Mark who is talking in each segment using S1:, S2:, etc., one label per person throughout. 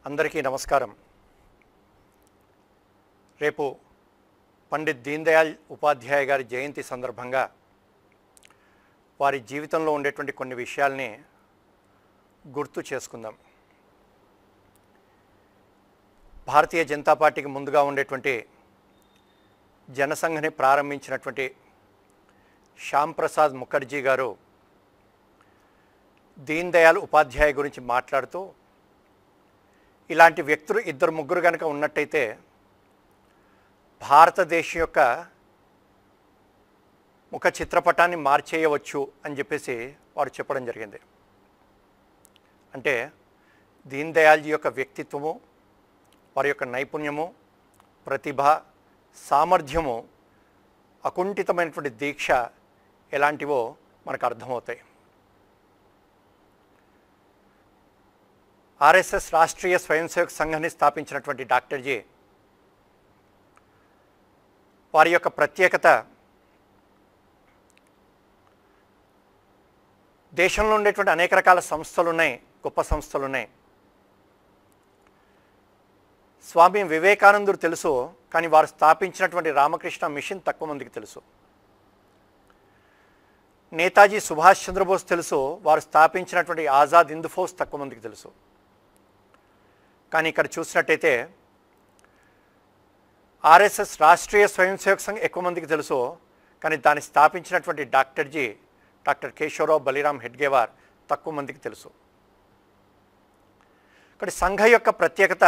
S1: అందరికీ నమస్కారం. రేపు పండిత్ దీన్ దయాళ్ ఉపాధ్యాయ గారి జయంతి సందర్భంగా వారి జీవితంలో ఉండేటువంటి కొన్ని విషయాల్ని గుర్తు చేసుకుందాం. భారతీయ జనతా పార్టీకి ముందుగా ఉండేటువంటి జనసంఘని ప్రారంభించినటువంటి శ్యామ్ ప్రసాద్ ముఖర్జీ గారు దీన్ దయాళ్ ఉపాధ్యాయ గురించి మాట్లాడుతూ, ఇలాంటి వ్యక్తులు ఇద్దరు ముగ్గురు కనుక ఉన్నట్టయితే భారతదేశం యొక్క ముఖ చిత్రపటాన్ని మార్చేయవచ్చు అని చెప్పేసి వారు చెప్పడం జరిగింది. అంటే దీన్ దయాళ్జీ యొక్క వ్యక్తిత్వము, వారి యొక్క నైపుణ్యము, ప్రతిభ, సామర్థ్యము, అకుంఠితమైనటువంటి దీక్ష ఎలాంటివో మనకు అర్థమవుతాయి. ఆర్ఎస్ఎస్ రాష్ట్రీయ స్వయం సేవక్ సంఘాన్ని స్థాపించినటువంటి డాక్టర్జీ వారి యొక్క ప్రత్యేకత, దేశంలో ఉండేటువంటి అనేక రకాల సంస్థలు ఉన్నాయి, గొప్ప సంస్థలు ఉన్నాయి. స్వామి వివేకానందుడు తెలుసు, కానీ వారు స్థాపించినటువంటి రామకృష్ణ మిషన్ తక్కువ మందికి తెలుసు. నేతాజీ సుభాష్ చంద్రబోస్ తెలుసు, వారు స్థాపించినటువంటి ఆజాద్ హింద్ ఫౌజ్ తక్కువ మందికి తెలుసు. కానీ ఇక్కడ చూసినట్టయితే ఆర్ఎస్ఎస్ రాష్ట్రీయ స్వయం సేవక్ సంఘ్ ఎక్కువ మందికి తెలుసు, కానీ దాన్ని స్థాపించినటువంటి డాక్టర్ కేశవరావు బలిరామ్ హెడ్గేవార్ తక్కువ మందికి తెలుసు. ఇక్కడ సంఘ యొక్క ప్రత్యేకత,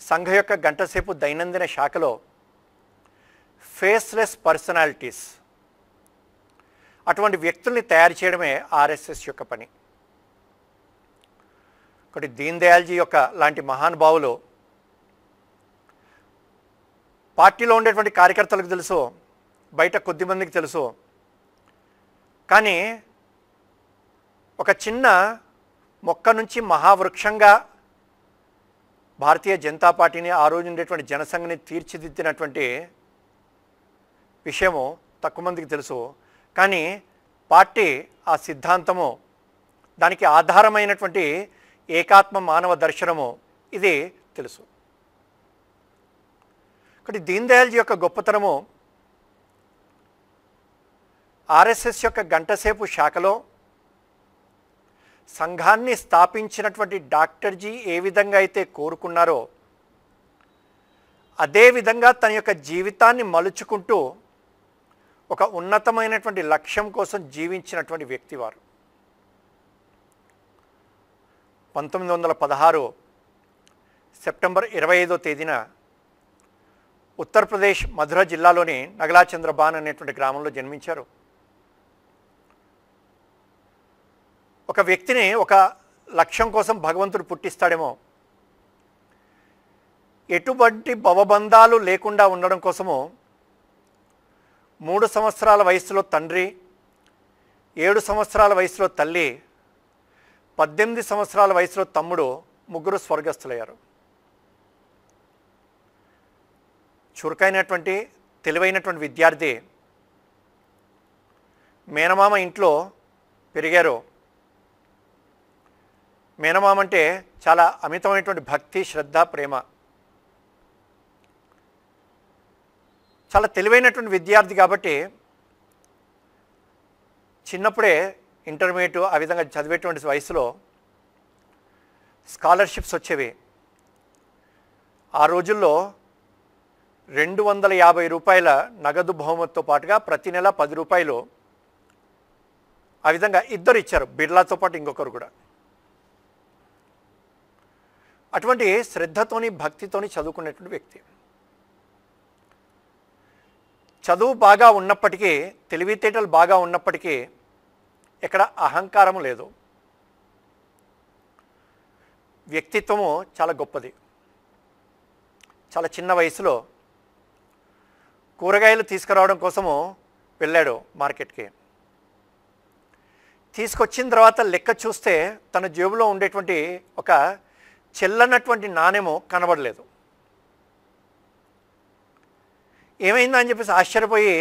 S1: సంఘ యొక్క గంటసేపు దైనందిన శాఖలో ఫేస్లెస్ పర్సనాలిటీస్, అటువంటి వ్యక్తుల్ని తయారు చేయడమే ఆర్ఎస్ఎస్ యొక్క పని. ఒకటి దీన్ దయాళ్జీ యొక్క లాంటి మహానుభావులు పార్టీలో ఉండేటువంటి కార్యకర్తలకు తెలుసు, బయట కొద్దిమందికి తెలుసు. కానీ ఒక చిన్న మొక్క నుంచి మహావృక్షంగా భారతీయ జనతా పార్టీని, ఆ రోజు ఉండేటువంటి జనసంఘని తీర్చిదిద్దినటువంటి విషయము తక్కువ మందికి తెలుసు. కానీ పార్టీ ఆ సిద్ధాంతము, దానికి ఆధారమైనటువంటి ఏకాత్మ మానవ దర్శనము, ఇది తెలుసు. ఒకటి దీన్ దయాళ్జీ యొక్క గొప్పతనము, ఆర్ఎస్ఎస్ యొక్క గంటసేపు శాఖలో సంఘాన్ని స్థాపించినటువంటి డాక్టర్జీ ఏ విధంగా అయితే కోరుకున్నారో అదేవిధంగా తన యొక్క జీవితాన్ని మలుచుకుంటూ ఒక ఉన్నతమైనటువంటి లక్ష్యం కోసం జీవించినటువంటి వ్యక్తి వారు. 1916 సెప్టెంబర్ 25వ తేదీన ఉత్తరప్రదేశ్ మధుర జిల్లాలోని నగలాచంద్రబాన్ అనేటువంటి గ్రామంలో జన్మించారు. ఒక వ్యక్తిని ఒక లక్ష్యం కోసం భగవంతుడు పుట్టిస్తాడేమో, ఎటువంటి భవబంధాలు లేకుండా ఉండడం కోసము 3 సంవత్సరాల వయసులో తండ్రి, 7 సంవత్సరాల వయసులో తల్లి, 18 సంవత్సరాల వయసులో తమ్ముడు, ముగ్గురు స్వర్గస్థులయ్యారు. చురుకైనటువంటి తెలివైనటువంటి విద్యార్థి, మేనమామ ఇంట్లో పెరిగారు. మేనమామ అంటే చాలా అమితమైనటువంటి భక్తి, శ్రద్ధ, ప్రేమ. చాలా తెలివైనటువంటి విద్యార్థి కాబట్టి చిన్నప్పుడే ఇంటర్మీడియట్ ఆ విధంగా చదివేటువంటి వయసులో స్కాలర్షిప్స్ వచ్చేవి. ఆ రోజుల్లో 250 రూపాయల నగదు బహుమతితో పాటుగా ప్రతి నెల 10 రూపాయలు ఆ విధంగా ఇద్దరు ఇచ్చారు, బిర్లాతో పాటు ఇంకొకరు కూడా. అటువంటి శ్రద్ధతోని, భక్తితోని చదువుకునేటువంటి వ్యక్తి. చదువు బాగా ఉన్నప్పటికీ, తెలివితేటలు బాగా ఉన్నప్పటికీ ఎక్కడ అహంకారము లేదు. వ్యక్తిత్వము చాలా గొప్పది. చాలా చిన్న వయసులో కూరగాయలు తీసుకురావడం కోసము వెళ్ళాడు మార్కెట్కి. తీసుకొచ్చిన తర్వాత లెక్క చూస్తే తన జేబులో ఉండేటువంటి ఒక చెల్లనటువంటి నాణెము కనబడలేదు. ఏమైందా అని చెప్పేసి ఆశ్చర్యపోయి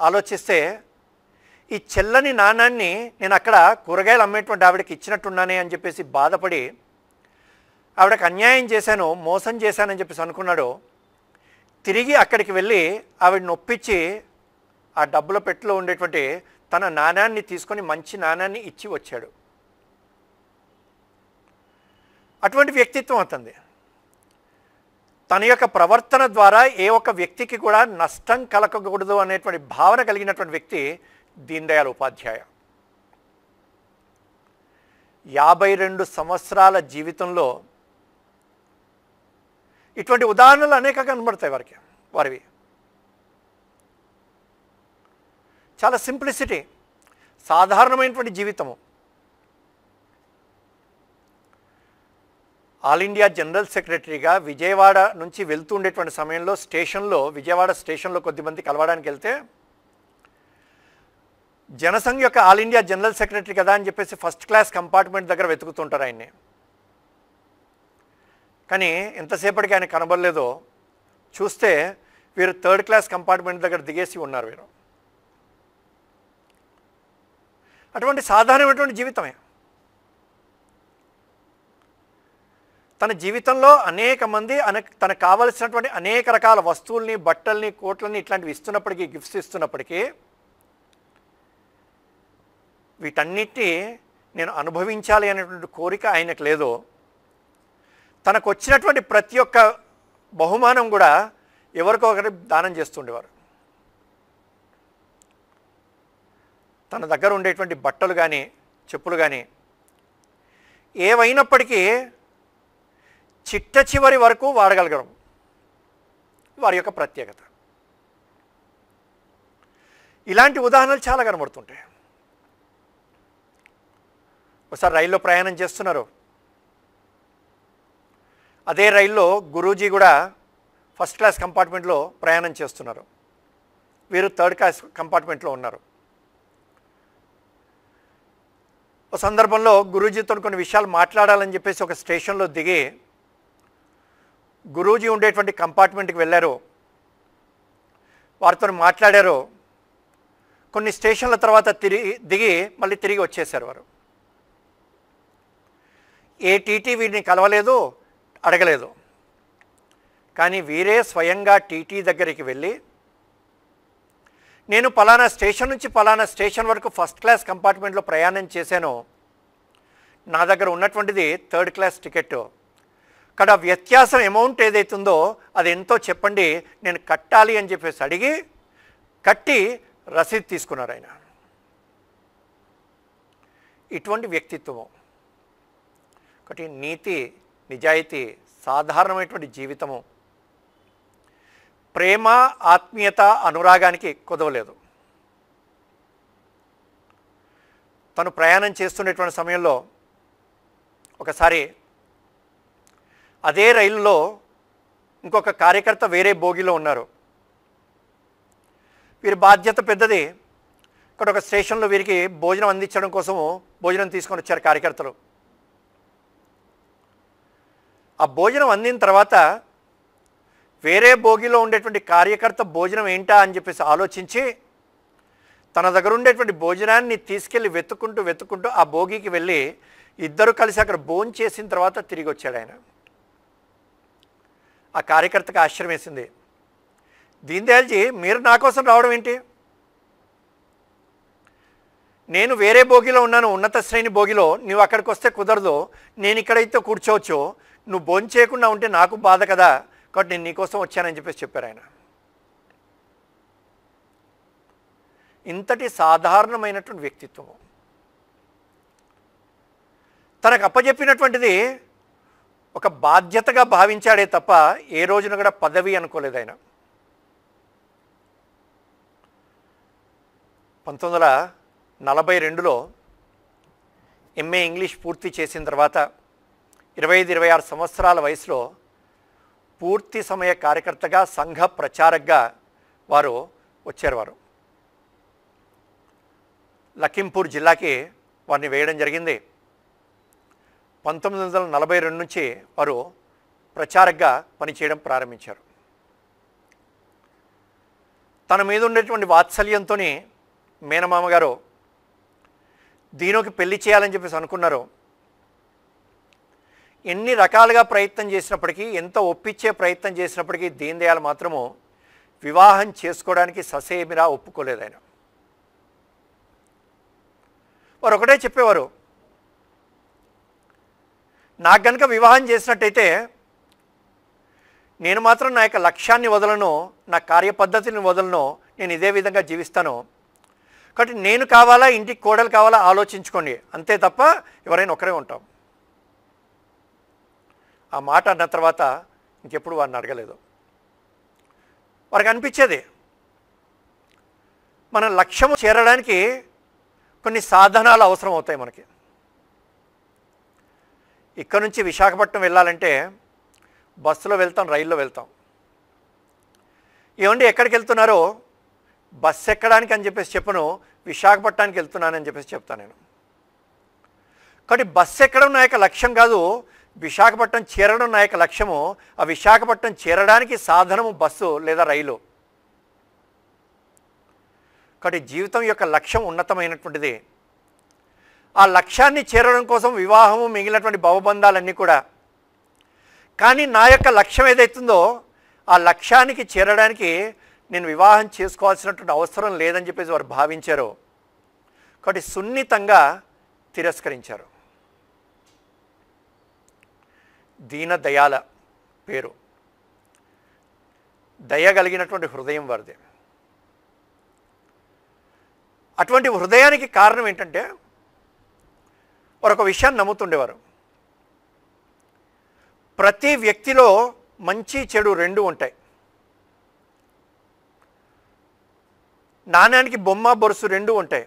S1: ఆలోచిస్తే ఈ చెల్లని నాణాన్ని నేను అక్కడ కూరగాయలు అమ్మేటువంటి ఆవిడకి ఇచ్చినట్టున్నానే అని చెప్పేసి బాధపడి ఆవిడకు అన్యాయం చేశాను, మోసం చేశానని చెప్పేసి అనుకున్నాడు. తిరిగి అక్కడికి వెళ్ళి ఆవిడ నొప్పించి ఆ డబ్బుల పెట్టెలో ఉండేటువంటి తన నాణ్యాన్ని తీసుకొని మంచి నాణ్యాన్ని ఇచ్చి వచ్చాడు. అటువంటి వ్యక్తిత్వం అతనిది. తన యొక్క ప్రవర్తన ద్వారా ఏ ఒక్క వ్యక్తికి కూడా నష్టం కలగకూడదు అనేటువంటి భావన కలిగినటువంటి వ్యక్తి దీన్ దయాళ్ ఉపాధ్యాయ. 52 సంవత్సరాల జీవితంలో ఇటువంటి ఉదాహరణలు అనేక కనబడతాయి వారివి. చాలా సింప్లిసిటీ, సాధారణమైనటువంటి జీవితము. ఆల్ ఇండియా జనరల్ సెక్రటరీగా విజయవాడ నుంచి వెళ్తూ ఉండేటువంటి సమయంలో విజయవాడ స్టేషన్లో కొద్దిమంది కలవడానికి వెళ్తే, జనసంఘ్ యొక్క ఆల్ ఇండియా జనరల్ సెక్రటరీ కదా అని చెప్పేసి ఫస్ట్ క్లాస్ కంపార్ట్మెంట్ దగ్గర వెతుకుతుంటారు ఆయన్ని. కానీ ఎంతసేపటికి ఆయన కనబడలేదో చూస్తే వీరు థర్డ్ క్లాస్ కంపార్ట్మెంట్ దగ్గర దిగేసి ఉన్నారు వీరు. అటువంటి సాధారణమైనటువంటి జీవితమే. తన జీవితంలో అనేక మంది తనకు కావలసినటువంటి అనేక రకాల వస్తువుల్ని, బట్టల్ని, కోట్లని ఇట్లాంటివి ఇస్తున్నప్పటికీ, గిఫ్ట్స్ ఇస్తున్నప్పటికీ వీటన్నిటినీ నేను అనుభవించాలి అనేటువంటి కోరిక ఆయనకు లేదు. తనకు వచ్చినటువంటి ప్రతి ఒక్క బహుమానం కూడా ఎవరికో ఒకటి దానం చేస్తుండేవారు. తన దగ్గర ఉండేటువంటి బట్టలు కానీ, చెప్పులు కానీ ఏవైనప్పటికీ చిట్ట చివరి వరకు వాడగలగడం వారి యొక్క ప్రత్యేకత. ఇలాంటి ఉదాహరణలు చాలా కనబడుతుంటాయి. ఒకసారి రైల్లో ప్రయాణం చేస్తున్నారు. అదే రైల్లో గురూజీ కూడా ఫస్ట్ క్లాస్ కంపార్ట్మెంట్లో ప్రయాణం చేస్తున్నారు. వీరు థర్డ్ క్లాస్ కంపార్ట్మెంట్లో ఉన్నారు. ఒక సందర్భంలో గురూజీతో కొన్ని విషయాలు మాట్లాడాలని చెప్పేసి ఒక స్టేషన్లో దిగి గురూజీ ఉండేటువంటి కంపార్ట్మెంట్కి వెళ్ళారు. వారితో మాట్లాడారు. కొన్ని స్టేషన్ల తర్వాత దిగి మళ్ళీ తిరిగి వచ్చేసారు వారు. ఏ టీటీ వీరిని కలవలేదు, అడగలేదు. కానీ వీరే స్వయంగా టీటీ దగ్గరికి వెళ్ళి, నేను పలానా స్టేషన్ నుంచి పలానా స్టేషన్ వరకు ఫస్ట్ క్లాస్ కంపార్ట్మెంట్లో ప్రయాణం చేశాను, నా దగ్గర ఉన్నటువంటిది థర్డ్ క్లాస్ టికెట్, ఇక్కడ వ్యత్యాసం అమౌంట్ ఏదైతుందో అది ఎంతో చెప్పండి, నేను కట్టాలి అని చెప్పేసి అడిగి కట్టి రసీదు తీసుకున్నారు ఆయన. ఇటువంటి వ్యక్తిత్వము, ఒకటి నీతి, నిజాయితీ, సాధారణమైనటువంటి జీవితము, ప్రేమ, ఆత్మీయత, అనురాగానికి కొదవలేదు. తను ప్రయాణం చేస్తున్నటువంటి సమయంలో ఒకసారి అదే రైలులో ఇంకొక కార్యకర్త వేరే బోగిలో ఉన్నారు. వీరి బాధ్యత పెద్దది. ఇక్కడ ఒక స్టేషన్లో వీరికి భోజనం అందించడం కోసము భోజనం తీసుకొని వచ్చారు కార్యకర్తలు. ఆ భోజనం అందిన తర్వాత వేరే బోగిలో ఉండేటువంటి కార్యకర్త భోజనం ఏంటా అని చెప్పేసి ఆలోచించి తన దగ్గర ఉండేటువంటి భోజనాన్ని తీసుకెళ్ళి వెతుక్కుంటూ ఆ భోగికి వెళ్ళి ఇద్దరు కలిసి అక్కడ భోజనం చేసిన తర్వాత తిరిగి వచ్చాడు ఆయన. ఆ కార్యకర్తకు ఆశ్చర్యం వేసింది. దీన్ దయాల్జీ, మీరు నా కోసం రావడం ఏంటి? నేను వేరే భోగిలో ఉన్నాను, ఉన్నత శ్రేణి భోగిలో, నువ్వు అక్కడికి వస్తే కుదరదు, నేను ఇక్కడైతే కూర్చోవచ్చు, నువ్వు భోజనం చేయకుండా ఉంటే నాకు బాధ కదా, కాబట్టి నేను నీకోసం వచ్చానని చెప్పేసి చెప్పారు ఆయన. ఇంతటి సాధారణమైనటువంటి వ్యక్తిత్వం. తనకు అప్పచెప్పినటువంటిది ఒక బాధ్యతగా భావించాడే తప్ప ఏ రోజున కూడా పదవి అనుకోలేదు ఆయన. 1942లో ఎంఏ ఇంగ్లీష్ పూర్తి చేసిన తర్వాత 25-26 సంవత్సరాల వయసులో పూర్తి సమయ కార్యకర్తగా, సంఘ ప్రచారకగా వారు వచ్చారు. లఖింపూర్ జిల్లాకి వారిని వేయడం జరిగింది. 1942 నుంచి వారు ప్రచారకగా పనిచేయడం ప్రారంభించారు. తన మీద ఉండేటువంటి వాత్సల్యంతో మేనమామ గారు దీనికి పెళ్లి చేయాలని చెప్పేసి అనుకున్నారు. ఎన్ని రకాలుగా ప్రయత్నం చేసినప్పటికీ, ఎంత ఒప్పించే ప్రయత్నం చేసినప్పటికీ దీన్ దయాళ్ మాత్రము వివాహం చేసుకోవడానికి ససేమిరా ఒప్పుకోలేదు ఆయన. వారు ఒకటే చెప్పేవారు, నాకు కనుక వివాహం చేసినట్టయితే నేను మాత్రం నా యొక్క లక్ష్యాన్ని వదలను, నా కార్యపద్ధతిని వదలను, నేను ఇదే విధంగా జీవిస్తాను. కాబట్టి నేను కావాలా, ఇంటికి కోడలు కావాలా ఆలోచించుకోండి, అంతే తప్ప ఎవరైనా ఒకరే ఉంటాం. ఆ మాట అన్న తర్వాత ఇంకెప్పుడు వారిని అడగలేదు. వారికి అనిపించేది మన లక్ష్యము చేరడానికి కొన్ని సాధనాలు అవసరం అవుతాయి మనకి. ఇక్కడ నుంచి విశాఖపట్నం వెళ్ళాలంటే బస్సులో వెళ్తాం, రైల్లో వెళ్తాం. ఏమండి ఎక్కడికి వెళ్తున్నారో, బస్సు ఎక్కడానికి అని చెప్పేసి చెప్పను, విశాఖపట్నానికి వెళ్తున్నానని చెప్పేసి చెప్తాను నేను. కాబట్టి బస్సు ఎక్కడం నా యొక్క లక్ష్యం కాదు, విశాఖపట్నం చేరడం నా యొక్క లక్ష్యము. ఆ విశాఖపట్నం చేరడానికి సాధనము బస్సు లేదా రైలు. కాబట్టి జీవితం యొక్క లక్ష్యం ఉన్నతమైనటువంటిది. ఆ లక్ష్యాన్ని చేరడం కోసం వివాహము, మిగిలినటువంటి భవబంధాలన్నీ కూడా. కానీ నా యొక్క లక్ష్యం ఏదైతుందో ఆ లక్ష్యానికి చేరడానికి నేను వివాహం చేసుకోవాల్సినటువంటి అవసరం లేదని చెప్పేసి వారు భావించారు. కాబట్టి సున్నితంగా తిరస్కరించారు. దీన దయాళ పేరు, దయగలిగినటువంటి హృదయం వారిది. అటువంటి హృదయానికి కారణం ఏంటంటే వారు ఒక విషయాన్ని నమ్ముతుండేవారు. ప్రతి వ్యక్తిలో మంచి చెడు రెండు ఉంటాయి. నాణ్యానికి బొమ్మ బొరుసు రెండు ఉంటాయి.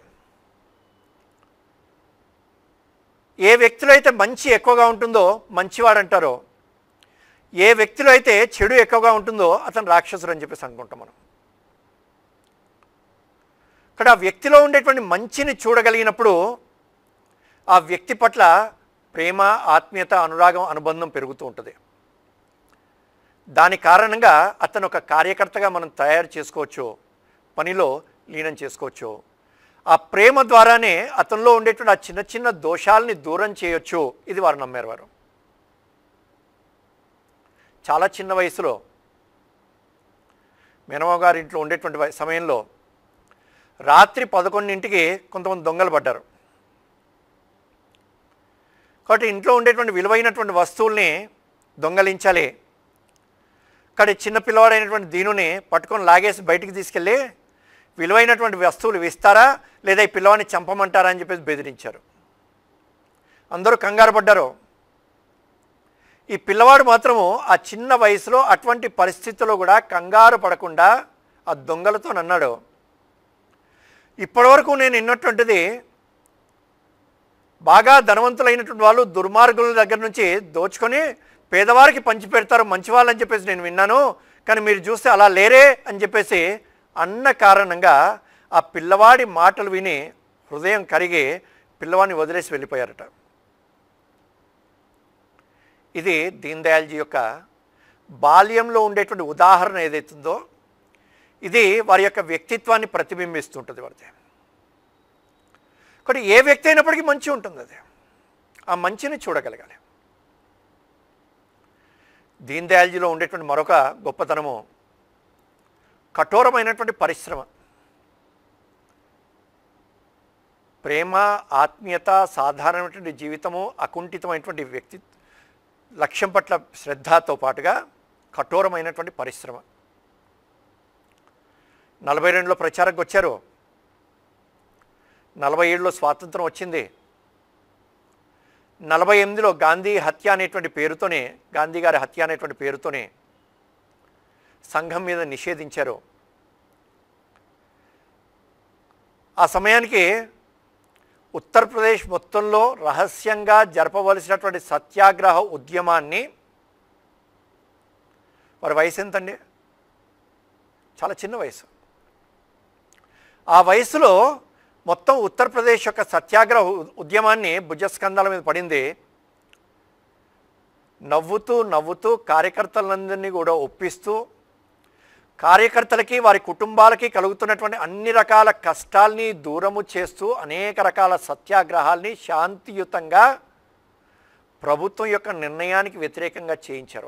S1: ఏ వ్యక్తిలో అయితే మంచి ఎక్కువగా ఉంటుందో మంచివాడు అంటారో, ఏ వ్యక్తిలో అయితే చెడు ఎక్కువగా ఉంటుందో అతను రాక్షసుడు అని చెప్పేసి అనుకుంటాం మనం. ఇక్కడ ఆ వ్యక్తిలో ఉండేటువంటి మంచిని చూడగలిగినప్పుడు ఆ వ్యక్తి పట్ల ప్రేమ, ఆత్మీయత, అనురాగం, అనుబంధం పెరుగుతూ ఉంటుంది. దాని కారణంగా అతను ఒక కార్యకర్తగా మనం తయారు చేసుకోవచ్చు, పనిలో లీనం చేసుకోవచ్చు. ఆ ప్రేమ ద్వారానే అతనిలో ఉండేటువంటి ఆ చిన్న చిన్న దోషాలని దూరం చేయొచ్చు. ఇది వారు నమ్మారు. వారు చాలా చిన్న వయసులో మేనమామ గారి ఇంట్లో ఉండేటువంటి సమయంలో రాత్రి 11ంటికి కొంతమంది దొంగలు పడ్డారు. కాబట్టి ఇంట్లో ఉండేటువంటి విలువైనటువంటి వస్తువుల్ని దొంగలించాలి. కానీ చిన్న పిల్లవాడైనటువంటి దీనుని పట్టుకొని లాగేసి బయటికి తీసుకెళ్ళి విలువైనటువంటి వస్తువులు ఇస్తారా లేదా ఈ పిల్లవాడిని చంపమంటారా అని చెప్పేసి బెదిరించారు. అందరూ కంగారు పడ్డారు. ఈ పిల్లవాడు మాత్రము ఆ చిన్న వయసులో అటువంటి పరిస్థితుల్లో కూడా కంగారు పడకుండా ఆ దొంగలతో అన్నాడు, ఇప్పటివరకు నేను విన్నటువంటిది బాగా ధనవంతులైనటువంటి వాళ్ళు దుర్మార్గుల దగ్గర నుంచి దోచుకొని పేదవారికి పంచి పెడతారు మంచివాళ్ళని చెప్పేసి నేను విన్నాను, కానీ మీరు చూస్తే అలా లేరే అని చెప్పేసి అన్న కారణంగా ఆ పిల్లవాడి మాటలు విని హృదయం కరిగి పిల్లవాడిని వదిలేసి వెళ్ళిపోయారట. ఇది దీన్ దయాళ్ యొక్క బాల్యంలో ఉండేటువంటి ఉదాహరణ ఏదైతుందో ఇది వారి యొక్క వ్యక్తిత్వాన్ని ప్రతిబింబిస్తుంటుంది. వారిది కాబట్టి ఏ వ్యక్తి అయినప్పటికీ మంచి ఉంటుంది. అది ఆ మంచిని చూడగలగాలి. దీన్ దయాళ్లో ఉండేటువంటి మరొక గొప్పతనము కఠోరమైనటువంటి పరిశ్రమ. ప్రేమ, ఆత్మీయత, సాధారణమైనటువంటి జీవితము, అకుంఠితమైనటువంటి వ్యక్తి లక్ష్యం పట్ల శ్రద్ధతో పాటుగా కఠోరమైనటువంటి పరిశ్రమ. 42లో ప్రచారంకి వచ్చారు. 47లో స్వాతంత్రం వచ్చింది. 48లో గాంధీ హత్య అనేటువంటి పేరుతోనే, గాంధీ గారి హత్య అనేటువంటి పేరుతోనే సంఘం మీద నిషేధించారు. ఆ సమయానికి ఉత్తరప్రదేశ్ మొత్తంలో రహస్యంగా జరపవలసినటువంటి సత్యాగ్రహ ఉద్యమాన్ని, వారి వయసు ఎంతండి? చాలా చిన్న వయసు. ఆ వయసులో మొత్తం ఉత్తరప్రదేశ్ యొక్క సత్యాగ్రహ ఉద్యమాన్ని భుజస్కంధాల మీద పడింది. నవ్వుతూ నవ్వుతూ కార్యకర్తలందరినీ కూడా ఒప్పిస్తూ, కార్యకర్తలకి వారి కుటుంబాలకి కలుగుతున్నటువంటి అన్ని రకాల కష్టాల్ని దూరము చేస్తూ అనేక రకాల సత్యాగ్రహాల్ని శాంతియుతంగా ప్రభుత్వం యొక్క నిర్ణయానికి వ్యతిరేకంగా చేయించారు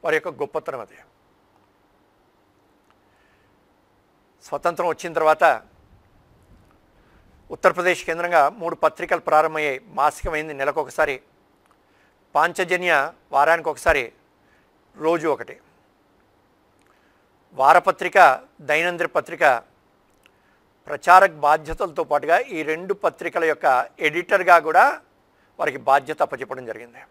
S1: వారి యొక్క గొప్పతనం అది. స్వతంత్రం వచ్చిన తర్వాత ఉత్తరప్రదేశ్ కేంద్రంగా 3 పత్రికలు ప్రారంభమయ్యాయి. మాసికమైంది నెలకొకసారి, పాంచజన్య వారానికి ఒకసారి, రోజు ఒకటి, వారపత్రిక, దైనందిన పత్రిక. ప్రచారక బాధ్యతలతో పాటుగా ఈ 2 పత్రికల యొక్క ఎడిటర్గా కూడా వారికి బాధ్యత అప్పచెప్పడం జరిగింది.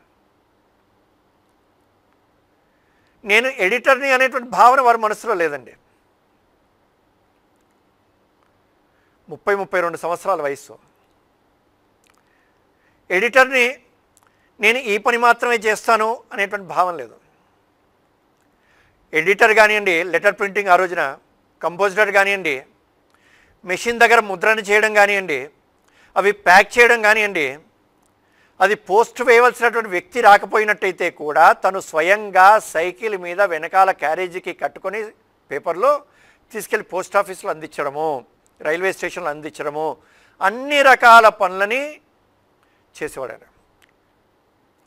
S1: నేను ఎడిటర్ని అనేటువంటి భావన వారి మనసులో లేదండి. 30-32 సంవత్సరాల వయసు. ఎడిటర్ని నేను ఈ పని మాత్రమే చేస్తాను అనేటువంటి భావం లేదు. ఎడిటర్ కానివ్వండి, లెటర్ ప్రింటింగ్ ఆ రోజున, కంపోజిటర్ కానివ్వండి, మెషిన్ దగ్గర ముద్రణ చేయడం కానివ్వండి, అవి ప్యాక్ చేయడం కానివ్వండి, అది పోస్ట్ వేయవలసినటువంటి వ్యక్తి రాకపోయినట్టయితే కూడా తను స్వయంగా సైకిల్ మీద వెనకాల క్యారేజీకి కట్టుకొని పేపర్లో తీసుకెళ్ళి పోస్ట్ ఆఫీస్లో అందించడము, రైల్వే స్టేషన్లో అందించడము, అన్ని రకాల పనులని చేసేవాడు ఆయన.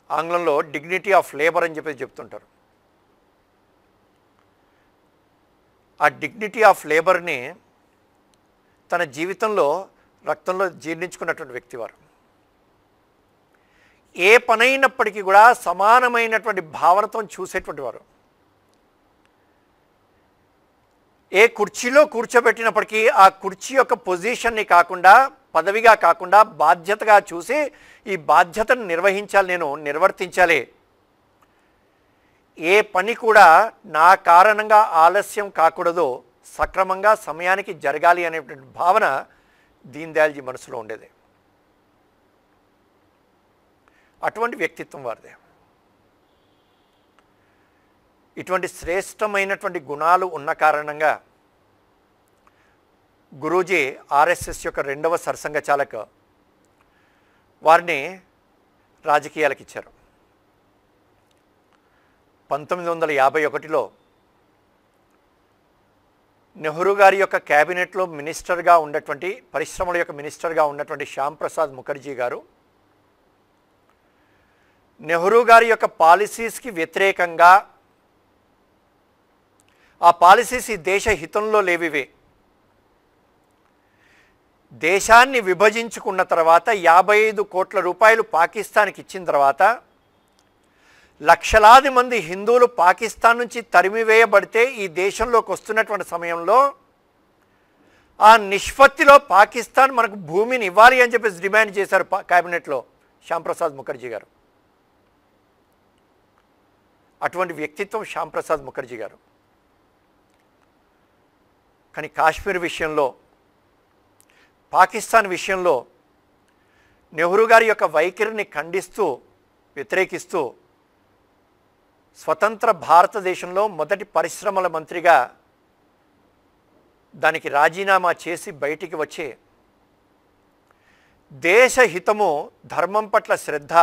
S1: ఆంగ్లంలో డిగ్నిటీ ఆఫ్ లేబర్ అని చెప్పి చెప్తుంటారు. ఆ డిగ్నిటీ ఆఫ్ లేబర్ని తన జీవితంలో రక్తంలో జీర్ణించుకున్నటువంటి వ్యక్తి వారు. ఏ పనైనప్పటికీ కూడా సమానమైనటువంటి భావనతో చూసేటువంటి వారు. ఏ కుర్చీలో కూర్చోబెట్టినప్పటికీ ఆ కుర్చీ యొక్క పొజిషన్ని కాకుండా, పదవిగా కాకుండా బాధ్యతగా చూసి ఈ బాధ్యతను నిర్వహించాలి, నేను నిర్వర్తించాలి, ఏ పని కూడా నా కారణంగా ఆలస్యం కాకూడదు, సక్రమంగా సమయానికి జరగాలి అనేటువంటి భావన దీన్ దయాల్జీ మనసులో ఉండేది. అటువంటి వ్యక్తిత్వం వారిదే. ఇటువంటి శ్రేష్టమైనటువంటి గుణాలు ఉన్న కారణంగా గురూజీ ఆర్ఎస్ఎస్ యొక్క 2వ సర్సంఘ చాలక్ వారిని రాజకీయాలకు ఇచ్చారు. 1951లో నెహ్రూ గారి యొక్క క్యాబినెట్లో మినిస్టర్గా ఉన్నటువంటి, పరిశ్రమల యొక్క మినిస్టర్గా ఉన్నటువంటి శ్యామ్ ప్రసాద్ ముఖర్జీ గారు నెహ్రూ గారి యొక్క పాలసీస్కి వ్యతిరేకంగా, ఆ పాలసీస్ ఈ దేశ హితంలో లేవివి, దేశాన్ని విభజించుకున్న తర్వాత 55 కోట్ల రూపాయలు పాకిస్తాన్కి ఇచ్చిన తర్వాత లక్షలాది మంది హిందువులు పాకిస్తాన్ నుంచి తరిమివేయబడితే ఈ దేశంలోకి వస్తున్నటువంటి సమయంలో ఆ నిష్పత్తిలో పాకిస్తాన్ మనకు భూమిని ఇవ్వాలి అని చెప్పేసి డిమాండ్ చేశారు క్యాబినెట్లో శ్యామ్ ప్రసాద్ ముఖర్జీ గారు. అటువంటి వ్యక్తిత్వం శ్యామ్ ప్రసాద్ ముఖర్జీ గారు. కానీ కాశ్మీర్ విషయంలో, పాకిస్తాన్ విషయంలో నెహ్రూ గారి యొక్క వైఖరిని ఖండిస్తూ, వ్యతిరేకిస్తూ స్వతంత్ర భారతదేశంలో మొదటి పరిశ్రమల మంత్రిగా దానికి రాజీనామా చేసి బయటికి వచ్చి దేశ హితము, ధర్మం పట్ల శ్రద్ధ,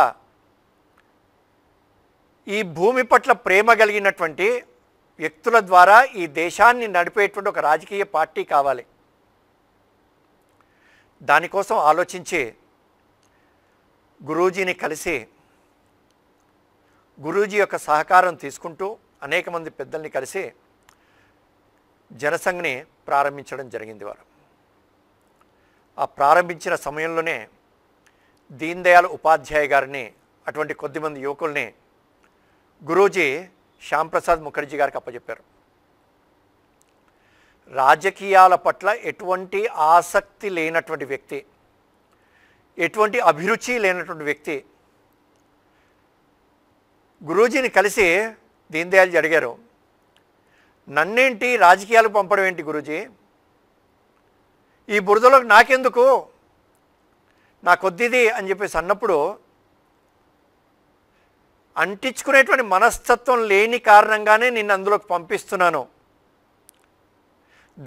S1: ఈ భూమి పట్ల ప్రేమ కలిగినటువంటి వ్యక్తుల ద్వారా ఈ దేశాన్ని నడిపేటువంటి ఒక రాజకీయ పార్టీ కావాలి, దానికోసం ఆలోచించి గురూజీని కలిసి గురూజీ యొక్క సహకారం తీసుకుంటూ అనేక మంది పెద్దల్ని కలిసి జనసంఘ్ని ప్రారంభించడం జరిగింది. వారు ఆ ప్రారంభించిన సమయంలోనే దీన్ దయాళ్ ఉపాధ్యాయ గారిని, అటువంటి కొద్దిమంది యువకుల్ని గురూజీ శ్యామ్ ప్రసాద్ ముఖర్జీ గారికి అప్పచెప్పారు. రాజకీయాల పట్ల ఎటువంటి ఆసక్తి లేనటువంటి వ్యక్తి, ఎటువంటి అభిరుచి లేనటువంటి వ్యక్తి గురూజీని కలిసి దీన్ దయాల్జీ అడిగారు, నన్నేంటి రాజకీయాలకు పంపడం ఏంటి గురూజీ, ఈ బురదలోకి నాకెందుకు, నా కొద్దిది అని చెప్పేసి అన్నప్పుడు, అంటించుకునేటువంటి మనస్తత్వం లేని కారణంగానే నిన్ను అందులోకి పంపిస్తున్నాను,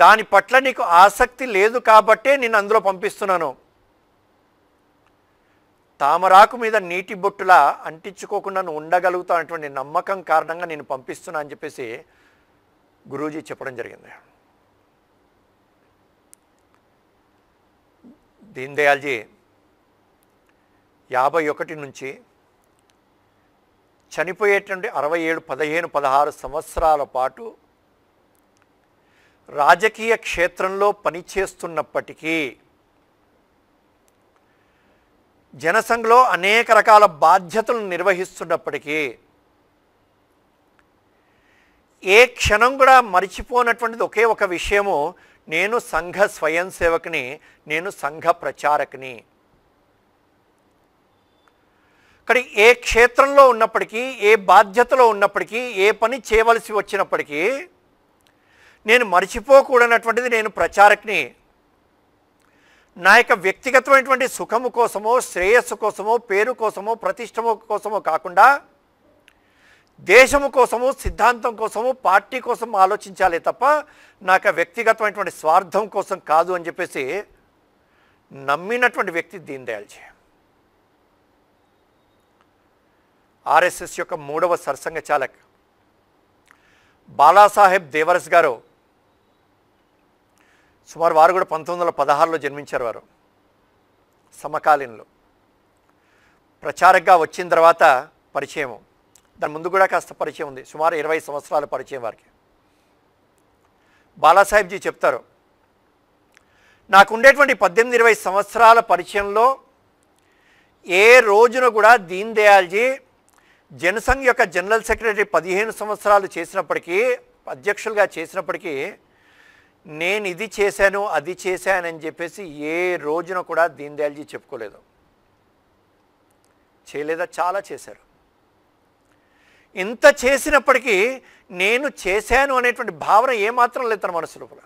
S1: దాని పట్ల నీకు ఆసక్తి లేదు కాబట్టే నిన్ను అందులో పంపిస్తున్నాను, తామరాకు మీద నీటి బొట్టులా అంటించుకోకుండా నువ్వు ఉండగలుగుతావు అనేటువంటి నమ్మకం కారణంగా నేను పంపిస్తున్నా అని చెప్పేసి గురూజీ చెప్పడం జరిగింది. దీన్ దయాల్జీ 51 నుంచి చనిపోయేటువంటి 67, 15, 16 సంవత్సరాల పాటు రాజకీయ క్షేత్రంలో పనిచేస్తున్నప్పటికీ, జనసంఘలో అనేక రకాల బాధ్యతలను నిర్వహిస్తున్నప్పటికీ ఏ క్షణం కూడా మరిచిపోనటువంటిది ఒకే ఒక విషయము, నేను సంఘ స్వయం సేవకుని, నేను సంఘ ప్రచారకుని. కానీ ఏ క్షేత్రంలో ఉన్నప్పటికీ, ఏ బాధ్యతలో ఉన్నప్పటికీ, ఏ పని చేయవలసి వచ్చినప్పటికీ నేను మరిచిపోకూడనటువంటిది నేను ప్రచారకుని. నా యొక్క వ్యక్తిగతమైనటువంటి సుఖము కోసమో, శ్రేయస్సు కోసమో, పేరు కోసమో, ప్రతిష్టము కోసమో కాకుండా దేశము కోసము, సిద్ధాంతం కోసము, పార్టీ కోసం ఆలోచించాలి తప్ప నాకు వ్యక్తిగతమైనటువంటి స్వార్థం కోసం కాదు అని చెప్పేసి నమ్మినటువంటి వ్యక్తి దీన్ దయాల్జీ. ఆర్ఎస్ఎస్ యొక్క 3వ సర్సంఘ చాలక్ బాలాసాహెబ్ దేవరస్ గారు, సుమారు వారు కూడా 1916లో జన్మించారు. వారు సమకాలీనులు. ప్రచారకగా వచ్చిన తర్వాత పరిచయము, దాని ముందు కూడా కాస్త పరిచయం ఉంది, సుమారు 20 సంవత్సరాల పరిచయం వారికి. బాలాసాహెబ్జీ చెప్తారు, నాకు ఉండేటువంటి 18-20 సంవత్సరాల పరిచయంలో ఏ రోజున కూడా దీన్ దయాల్జీ జనసంఘ్ యొక్క జనరల్ సెక్రటరీ 15 సంవత్సరాలు చేసినప్పటికీ, అధ్యక్షులుగా చేసినప్పటికీ, నేను ఇది చేశాను అది చేశానని చెప్పేసి ఏ రోజున కూడా దీన్ దయాల్జీ చెప్పుకోలేదు. చేయలేదా? చాలా చేశారు. ఇంత చేసినప్పటికీ నేను చేశాను అనేటువంటి భావన ఏమాత్రం లేదు తన మనసు లోపల.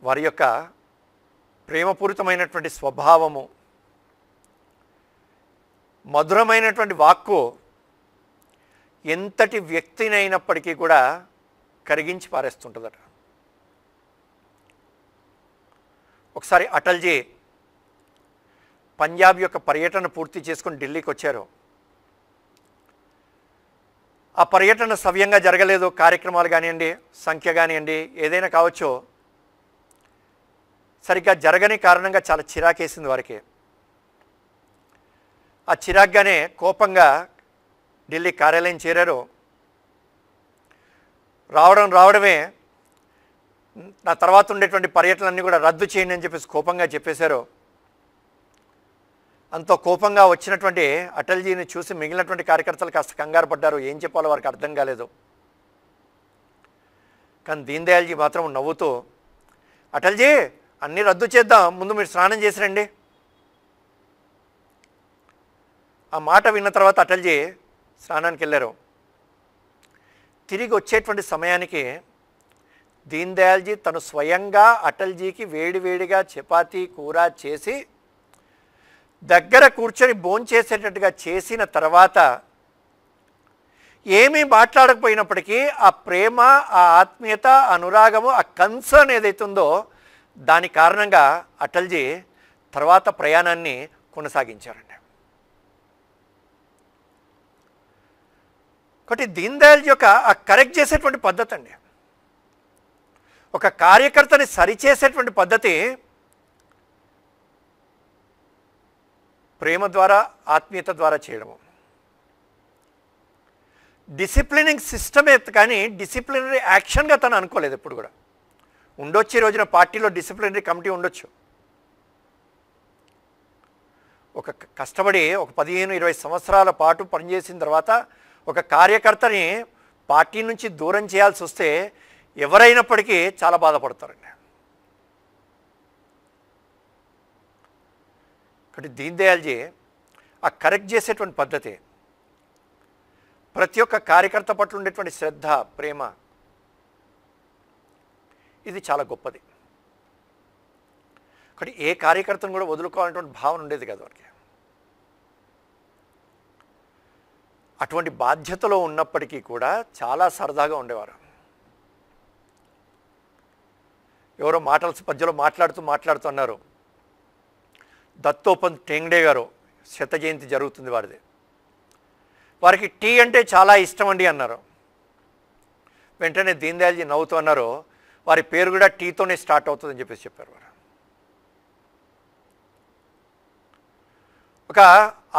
S1: వారి యొక్క ప్రేమపూరితమైనటువంటి స్వభావము, మధురమైనటువంటి వాక్కు ఎంతటి వ్యక్తినైనప్పటికీ కూడా కరిగించి పారేస్తుంటుందట. ఒకసారి అటల్జీ పంజాబ్ యొక్క పర్యటన పూర్తి చేసుకుని ఢిల్లీకి వచ్చారు. ఆ పర్యటన సవ్యంగా జరగలేదు. కార్యక్రమాలు కానివ్వండి, సంఖ్య కానివ్వండి, ఏదైనా కావచ్చు, సరిగ్గా జరగని కారణంగా చాలా చిరాకేసింది వారికి. ఆ చిరాగ్గానే కోపంగా ఢిల్లీ కార్యాలయం చేరారు. రావడమే నా తర్వాత ఉండేటువంటి పర్యటనలన్నీ కూడా రద్దు చేయండి అని చెప్పేసి కోపంగా చెప్పేశారు. అంత కోపంగా వచ్చినటువంటి అటల్జీని చూసి మిగిలినటువంటి కార్యకర్తలు కాస్త కంగారు పడ్డారు. ఏం చెప్పాలో వారికి అర్థం కాలేదు. కానీ దీన్ దయాల్జీ మాత్రం నవ్వుతూ, అటల్జీ అన్నీ రద్దు చేద్దాం, ముందు మీరు స్నానం చేసి రండి. ఆ మాట విన్న తర్వాత అటల్జీ స్నానానికి వెళ్ళారు. తిరిగి వచ్చేటువంటి సమయానికి దీన్ దయాల్జీ తను స్వయంగా అటల్జీకి వేడివేడిగా చపాతీ కూర చేసి దగ్గర కూర్చొని భోంచేసేటట్టుగా చేసిన తర్వాత ఏమీ మాట్లాడకపోయినప్పటికీ ఆ ప్రేమ, ఆ ఆత్మీయత, అనురాగము, ఆ కన్సర్న్ ఏదైతుందో దాని కారణంగా అటల్జీ తర్వాత ప్రయాణాన్ని కొనసాగించారండి. కాబట్టి దీన్ దయాల్జీ యొక్క ఆ కరెక్ట్ చేసేటువంటి పద్ధతి అండి, ఒక కార్యకర్తని సరిచేసేటువంటి పద్ధతి ప్రేమ ద్వారా, ఆత్మీయత ద్వారా చేయడము. డిసిప్లినింగ్ సిస్టమే కానీ డిసిప్లినరీ యాక్షన్గా తను అనుకోలేదు ఎప్పుడు కూడా. ఉండొచ్చు, ఈ రోజున పార్టీలో డిసిప్లినరీ కమిటీ ఉండొచ్చు. ఒక కష్టపడి ఒక 15-20 సంవత్సరాల పాటు పనిచేసిన తర్వాత ఒక కార్యకర్తని పార్టీ నుంచి దూరం చేయాల్సి వస్తే ఎవరైనప్పటికీ చాలా బాధపడతారండి. కాబట్టి దీన్ దయాల్జీ ఆ కరెక్ట్ చేసేటువంటి పద్ధతి, ప్రతి ఒక్క కార్యకర్త పట్ల ఉండేటువంటి శ్రద్ధ, ప్రేమ, ఇది చాలా గొప్పది. కాబట్టి ఏ కార్యకర్తను కూడా వదులుకోవాలనేటువంటి భావన ఉండేది కదా వారికి. అటువంటి బాధ్యతలో ఉన్నప్పటికీ కూడా చాలా సరదాగా ఉండేవారు. ఎవరో మధ్యలో మాట్లాడుతూ అన్నారు, దత్తోపంత్ టెంగ్డే గారు శత జయంతి జరుగుతుంది వారిది, వారికి టీ అంటే చాలా ఇష్టం అండి అన్నారు. వెంటనే దీన్ దయాల్జీ నవ్వుతూ అన్నారు, వారి పేరు కూడా టీతోనే స్టార్ట్ అవుతుందని చెప్పేసి చెప్పారు వారు. ఒక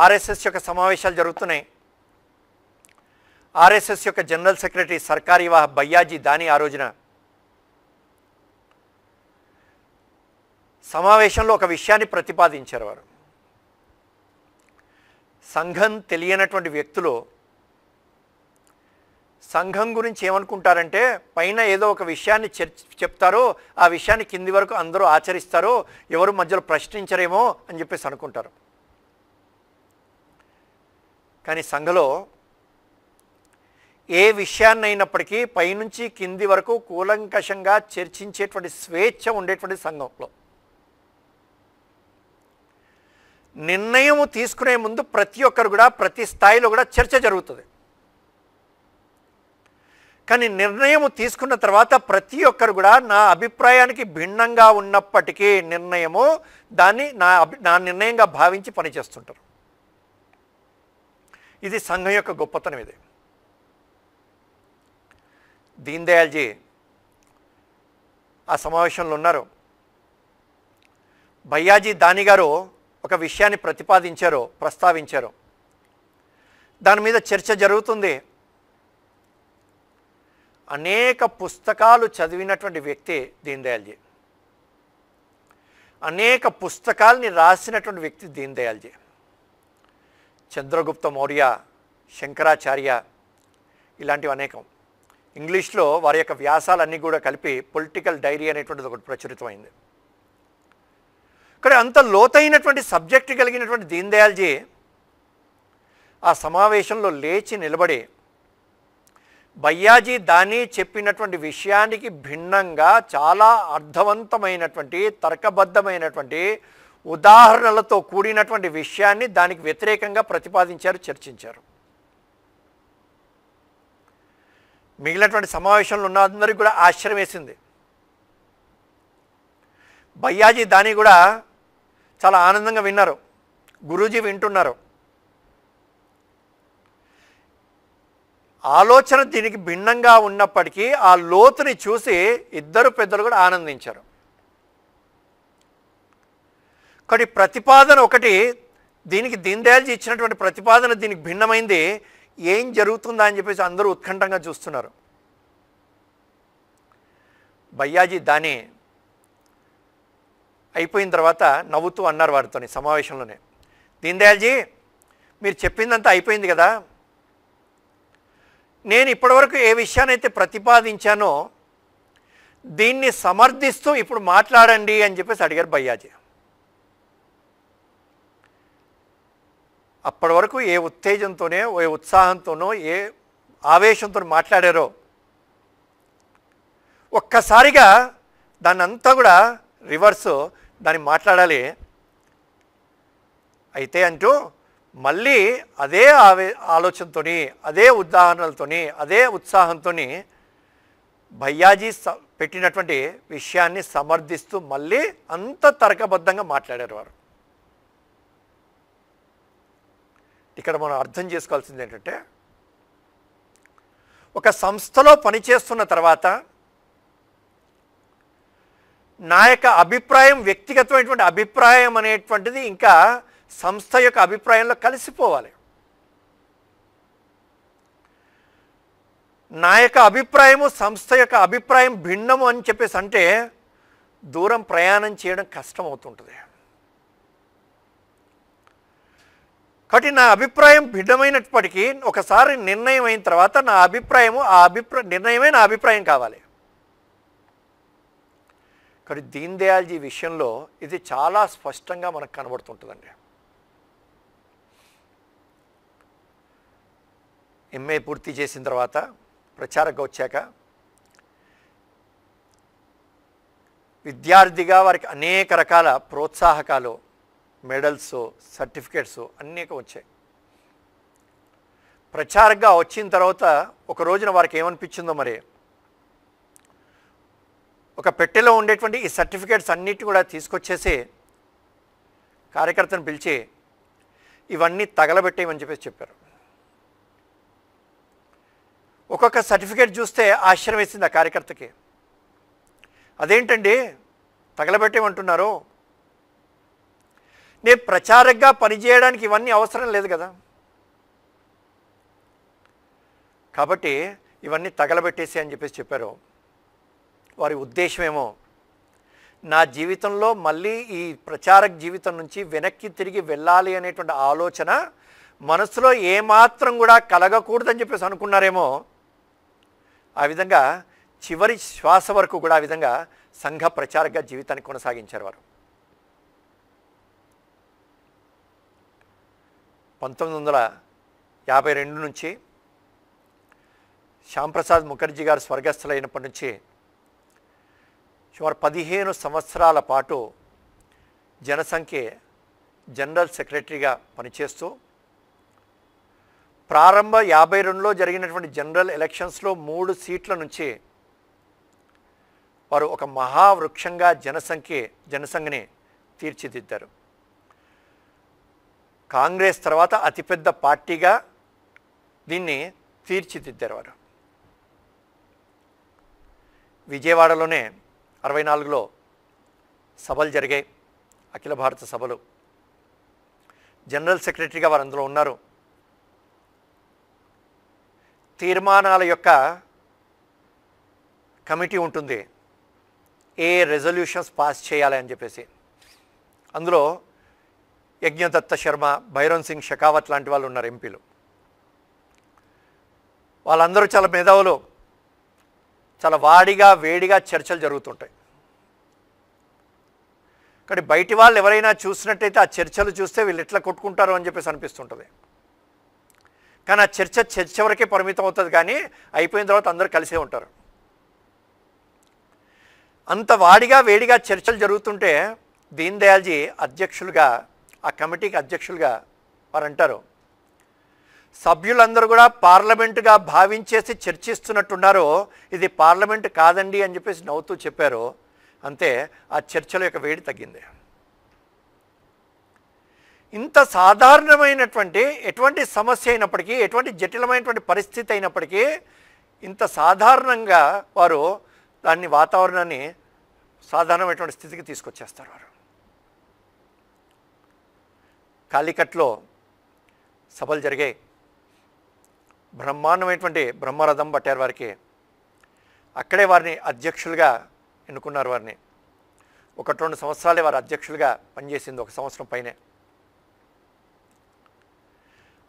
S1: ఆర్ఎస్ఎస్ యొక్క సమావేశాలు జరుగుతున్నాయి. ఆర్ఎస్ఎస్ యొక్క జనరల్ సెక్రటరీ సర్కారీ వాహ్ భయ్యాజీ దాని ఆ రోజున సమావేశంలో ఒక విషయాన్ని ప్రతిపాదించారు. వారు సంఘం తెలియనటువంటి వ్యక్తులు సంఘం గురించి ఏమనుకుంటారంటే పైన ఏదో ఒక విషయాన్ని చెప్తారో ఆ విషయాన్ని కింది వరకు అందరూ ఆచరిస్తారో ఎవరు మధ్యలో ప్రశ్నించరేమో అని చెప్పేసి అనుకుంటారు. కానీ సంఘంలో ఏ విషయాన్నైనప్పటికీ పైనుంచి కింది వరకు కూలంకషంగా చర్చించేటువంటి స్వేచ్ఛ ఉండేటువంటి సంఘంలో నిర్ణయం తీసుకునే ముందు ప్రతి ఒక్కరు కూడా ప్రతి స్థాయిలో కూడా చర్చ జరుగుతుంది. కానీ నిర్ణయం తీసుకున్న తర్వాత ప్రతి ఒక్కరు కూడా నా అభిప్రాయానికి భిన్నంగా ఉన్నప్పటికీ నిర్ణయము దాన్ని నా నిర్ణయంగా భావించి పనిచేస్తుంటారు. ఇది సంఘం యొక్క గొప్పతనం. ఇది దీన్ దయాల్జీ ఆ సమావేశంలో ఉన్నారు. భయ్యాజీ దాని గారు ఒక విషయాన్ని ప్రస్తావించారు. దాని మీద చర్చ జరుగుతుంది. అనేక పుస్తకాలు చదివినటువంటి వ్యక్తి దీన్ దయాల్జీ. అనేక పుస్తకాలని రాసినటువంటి వ్యక్తి దీన్ దయాల్జీ. చంద్రగుప్త మౌర్య, శంకరాచార్య ఇలాంటివి అనేకం. ఇంగ్లీష్లో వారి యొక్క వ్యాసాలన్నీ కూడా కలిపి పొలిటికల్ డైరీ అనేటువంటిది ఒకటి ప్రచురితమైంది. కానీ అంత లోతైనటువంటి సబ్జెక్ట్ కలిగినటువంటి దీన్ దయాల్జీ ఆ సమావేశంలో లేచి నిలబడి భయ్యాజీ దాని చెప్పినటువంటి విషయానికి భిన్నంగా చాలా అర్థవంతమైనటువంటి తర్కబద్ధమైనటువంటి ఉదాహరణలతో కూడినటువంటి విషయాన్ని దానికి వ్యతిరేకంగా ప్రతిపాదించారు, చర్చించారు. మిగిలినటువంటి సమావేశంలో ఉన్న అందరికీ కూడా ఆశ్చర్యం వేసింది. భయ్యాజీ దాని కూడా చాలా ఆనందంగా విన్నారు. గురూజీ వింటున్నారు. ఆలోచన దీనికి భిన్నంగా ఉన్నప్పటికీ ఆ లోతుని చూసి ఇద్దరు పెద్దలు కూడా ఆనందించారు. కానీ ప్రతిపాదన ఒకటి, దీనికి దీన్ దయాల్జీ ఇచ్చినటువంటి ప్రతిపాదన దీనికి భిన్నమైంది. ఏం జరుగుతుందా అని చెప్పేసి అందరూ ఉత్కంఠంగా చూస్తున్నారు. భయ్యాజీ దాని అయిపోయిన తర్వాత నవ్వుతూ అన్నారు వారితోని సమావేశంలోనే, దీన్ దయాల్జీ మీరు చెప్పిందంతా అయిపోయింది కదా, నేను ఇప్పటివరకు ఏ విషయాన్నైతే ప్రతిపాదించానో దీన్ని సమర్థిస్తూ ఇప్పుడు మాట్లాడండి అని చెప్పేసి అడిగారు భయ్యాజీ. అప్పటి వరకు ఏ ఉత్తేజంతోనే, ఏ ఉత్సాహంతోనో, ఏ ఆవేశంతో మాట్లాడారో ఒక్కసారిగా దాన్ని అంతా కూడా రివర్స్ దాన్ని మాట్లాడాలి. అయితే అంటూ మళ్ళీ అదే ఆలోచనతో, అదే ఉదాహరణలతో, అదే ఉత్సాహంతో భయ్యాజీ పెట్టినటువంటి విషయాన్ని సమర్థిస్తూ మళ్ళీ అంత తర్కబద్ధంగా మాట్లాడారు వారు. ఇక్కడ మనం అర్థం చేసుకోవాల్సింది ఏంటంటే, ఒక సంస్థలో పనిచేస్తున్న తర్వాత నా యొక్క అభిప్రాయం వ్యక్తిగతమైనటువంటి అభిప్రాయం అనేటువంటిది ఇంకా సంస్థ యొక్క అభిప్రాయంలో కలిసిపోవాలి. నా యొక్క అభిప్రాయము సంస్థ యొక్క అభిప్రాయం భిన్నము అని చెప్పేసి అంటే దూరం ప్రయాణం చేయడం కష్టం అవుతుంటుంది. కాబట్టి నా అభిప్రాయం భిన్నమైనప్పటికీ ఒకసారి నిర్ణయం అయిన తర్వాత నా అభిప్రాయము నిర్ణయమే నా అభిప్రాయం కావాలి. కానీ దీన్ దయాల్జీ విషయంలో ఇది చాలా స్పష్టంగా మనకు కనబడుతుంటుందండి. ఎంఏ పూర్తి చేసిన తర్వాత ప్రచారంగా వచ్చాక విద్యార్థిగా వారికి అనేక రకాల ప్రోత్సాహకాలు, మెడల్స్, సర్టిఫికేట్స్ అనేక వచ్చాయి. ప్రచారంగా వచ్చిన తర్వాత ఒక రోజున వారికి ఏమనిపించిందో మరి, ఒక పెట్టెలో ఉండేటువంటి ఈ సర్టిఫికేట్స్ అన్నిటి కూడా తీసుకొచ్చేసి కార్యకర్తను పిలిచి ఇవన్నీ తగలబెట్టేయమని చెప్పారు. ఒక్కొక్క సర్టిఫికేట్ చూస్తే ఆశ్చర్యం వేసింది ఆ కార్యకర్తకి. అదేంటండి తగలబెట్టేయమంటున్నారు? నేను ప్రచారకగా పనిచేయడానికి ఇవన్నీ అవసరం లేదు కదా. కాబట్టి ఇవన్నీ తగలబెట్టేసి అని చెప్పారు. వారి ఉద్దేశమేమో నా జీవితంలో మళ్ళీ ఈ ప్రచారక జీవితం నుంచి వెనక్కి తిరిగి వెళ్ళాలి అనేటువంటి ఆలోచన మనసులో ఏమాత్రం కూడా కలగకూడదని అనుకున్నారేమో. ఆ విధంగా చివరి శ్వాస వరకు కూడా ఆ విధంగా సంఘ ప్రచారకగా జీవితాన్ని కొనసాగించారు వారు. 1952 నుంచి శ్యాంప్రసాద్ ముఖర్జీ గారు స్వర్గస్థులైనప్పటి నుంచి సుమారు 15 సంవత్సరాల పాటు జనసంఖ్య జనరల్ సెక్రటరీగా పనిచేస్తూ ప్రారంభ 52లో జరిగినటువంటి జనరల్ ఎలక్షన్స్లో 3 సీట్ల నుంచి వారు ఒక మహావృక్షంగా జనసంఘని తీర్చిదిద్దారు. కాంగ్రెస్ తర్వాత అతిపెద్ద పార్టీగా దీన్ని తీర్చిదిద్దారు వారు. విజయవాడలోనే 64లో సభలు జరిగాయి, అఖిల భారత సభలు. జనరల్ సెక్రటరీగా వారు అందులో ఉన్నారు. తీర్మానాల యొక్క కమిటీ ఉంటుంది, ఏ రెజల్యూషన్స్ పాస్ చేయాలి అని చెప్పేసి. అందులో యజ్ఞదత్త శర్మ, భైరన్ సింగ్ షెకావత్ లాంటి వాళ్ళు ఉన్నారు ఎంపీలు. వాళ్ళందరూ చాలా మేధావులు. చాలా వాడిగా వేడిగా చర్చలు జరుగుతుంటాయి. కానీ బయటి వాళ్ళు ఎవరైనా చూసినట్టయితే ఆ చర్చలు చూస్తే వీళ్ళు ఎట్లా కొట్టుకుంటారో అని చెప్పేసి అనిపిస్తుంటుంది. కానీ ఆ చర్చ వరకే పరిమితం అవుతుంది, కానీ అయిపోయిన తర్వాత అందరూ కలిసే ఉంటారు. అంత వాడిగా వేడిగా చర్చలు జరుగుతుంటే దీన్ దయాల్జీ అధ్యక్షులుగా, ఆ కమిటీకి అధ్యక్షులుగా వారు అంటారు, సభ్యులందరూ కూడా పార్లమెంటుగా భావించేసి చర్చిస్తున్నట్టున్నారు, ఇది పార్లమెంటు కాదండి అని చెప్పేసి నవ్వుతూ చెప్పారు. అంతే, ఆ చర్చల యొక్క వేడి తగ్గింది. ఇంత సాధారణమైనటువంటి ఎటువంటి సమస్య అయినప్పటికీ, ఎటువంటి జటిలమైనటువంటి పరిస్థితి అయినప్పటికీ ఇంత సాధారణంగా వారు దాన్ని వాతావరణాన్ని సాధారణమైనటువంటి స్థితికి తీసుకొచ్చేస్తారు వారు. కాలికట్లో సభలు జరిగాయి. బ్రహ్మాండమైనటువంటి బ్రహ్మరథం పట్టారు వారికి. అక్కడే వారిని అధ్యక్షులుగా ఎన్నుకున్నారు. వారిని 1-2 సంవత్సరాలే వారు అధ్యక్షులుగా పనిచేసింది, 1 సంవత్సరం పైనే.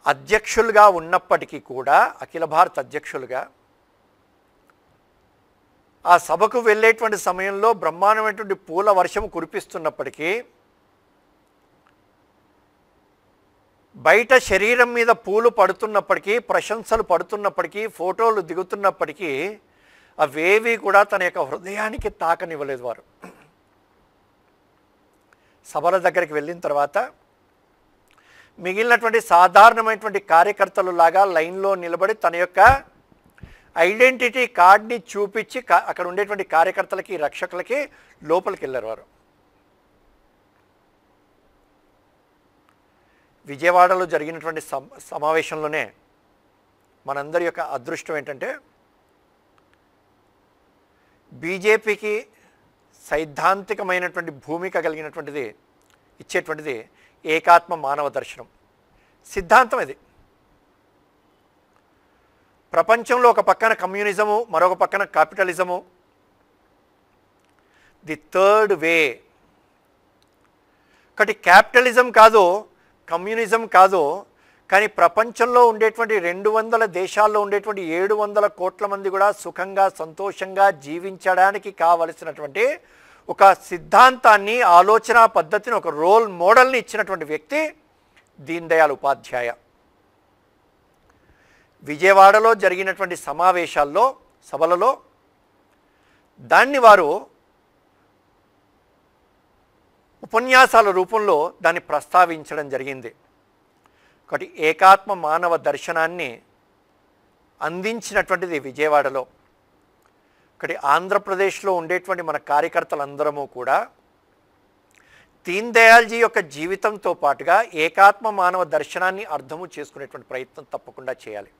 S1: అధ్యక్షులుగా ఉన్నప్పటికీ కూడా, అఖిల భారత అధ్యక్షులుగా ఆ సభకు వెళ్ళేటువంటి సమయంలో బ్రహ్మాండమైనటువంటి పూల వర్షం కురిపిస్తున్నప్పటికీ, బయట శరీరం మీద పూలు పడుతున్నప్పటికీ, ప్రశంసలు పడుతున్నప్పటికీ, ఫోటోలు దిగుతున్నప్పటికీ అవేవి కూడా తన యొక్క హృదయానికి తాకనివ్వలేదు వారు. సభల దగ్గరికి వెళ్ళిన తర్వాత మిగిలినటువంటి సాధారణమైనటువంటి కార్యకర్తలు లాగా లైన్లో నిలబడి తన యొక్క ఐడెంటిటీ కార్డ్ని చూపించి అక్కడ ఉండేటువంటి కార్యకర్తలకి, రక్షకులకి లోపలికి వెళ్ళారు వారు. విజయవాడలో జరిగినటువంటి సమావేశంలోనే మనందరి యొక్క అదృష్టం ఏంటంటే, బీజేపీకి సైద్ధాంతికమైనటువంటి భూమిక కలిగినటువంటిది ఇచ్చేటువంటిది ఏకాత్మ మానవ దర్శనం సిద్ధాంతం. ఇది ప్రపంచంలో ఒక పక్కన కమ్యూనిజము, మరొక పక్కన క్యాపిటలిజము, ది థర్డ్ వే. ఒకటి క్యాపిటలిజం కాదు, కమ్యూనిజం కాదు, కానీ ప్రపంచంలో ఉండేటువంటి 200 దేశాల్లో ఉండేటువంటి 700 కోట్ల మంది కూడా సుఖంగా సంతోషంగా జీవించడానికి కావలసినటువంటి ఒక సిద్ధాంతాన్ని, ఆలోచన పద్ధతిని, ఒక రోల్ మోడల్ని ఇచ్చినటువంటి వ్యక్తి దీన్ దయాళ్ ఉపాధ్యాయ. విజయవాడలో జరిగినటువంటి సమావేశాల్లో, సభలలో దాన్ని వారు ఉపన్యాసాల రూపంలో దాన్ని ప్రస్తావించడం జరిగింది. ఒకటి ఏకాత్మ మానవ దర్శనాన్ని అందించినటువంటిది విజయవాడలో. ఒకటి ఆంధ్రప్రదేశ్లో ఉండేటువంటి మన కార్యకర్తలందరము కూడా దీన్ దయాల్జీ యొక్క జీవితంతో పాటుగా ఏకాత్మ మానవ దర్శనాన్ని అర్థము చేసుకునేటువంటి ప్రయత్నం తప్పకుండా చేయాలి.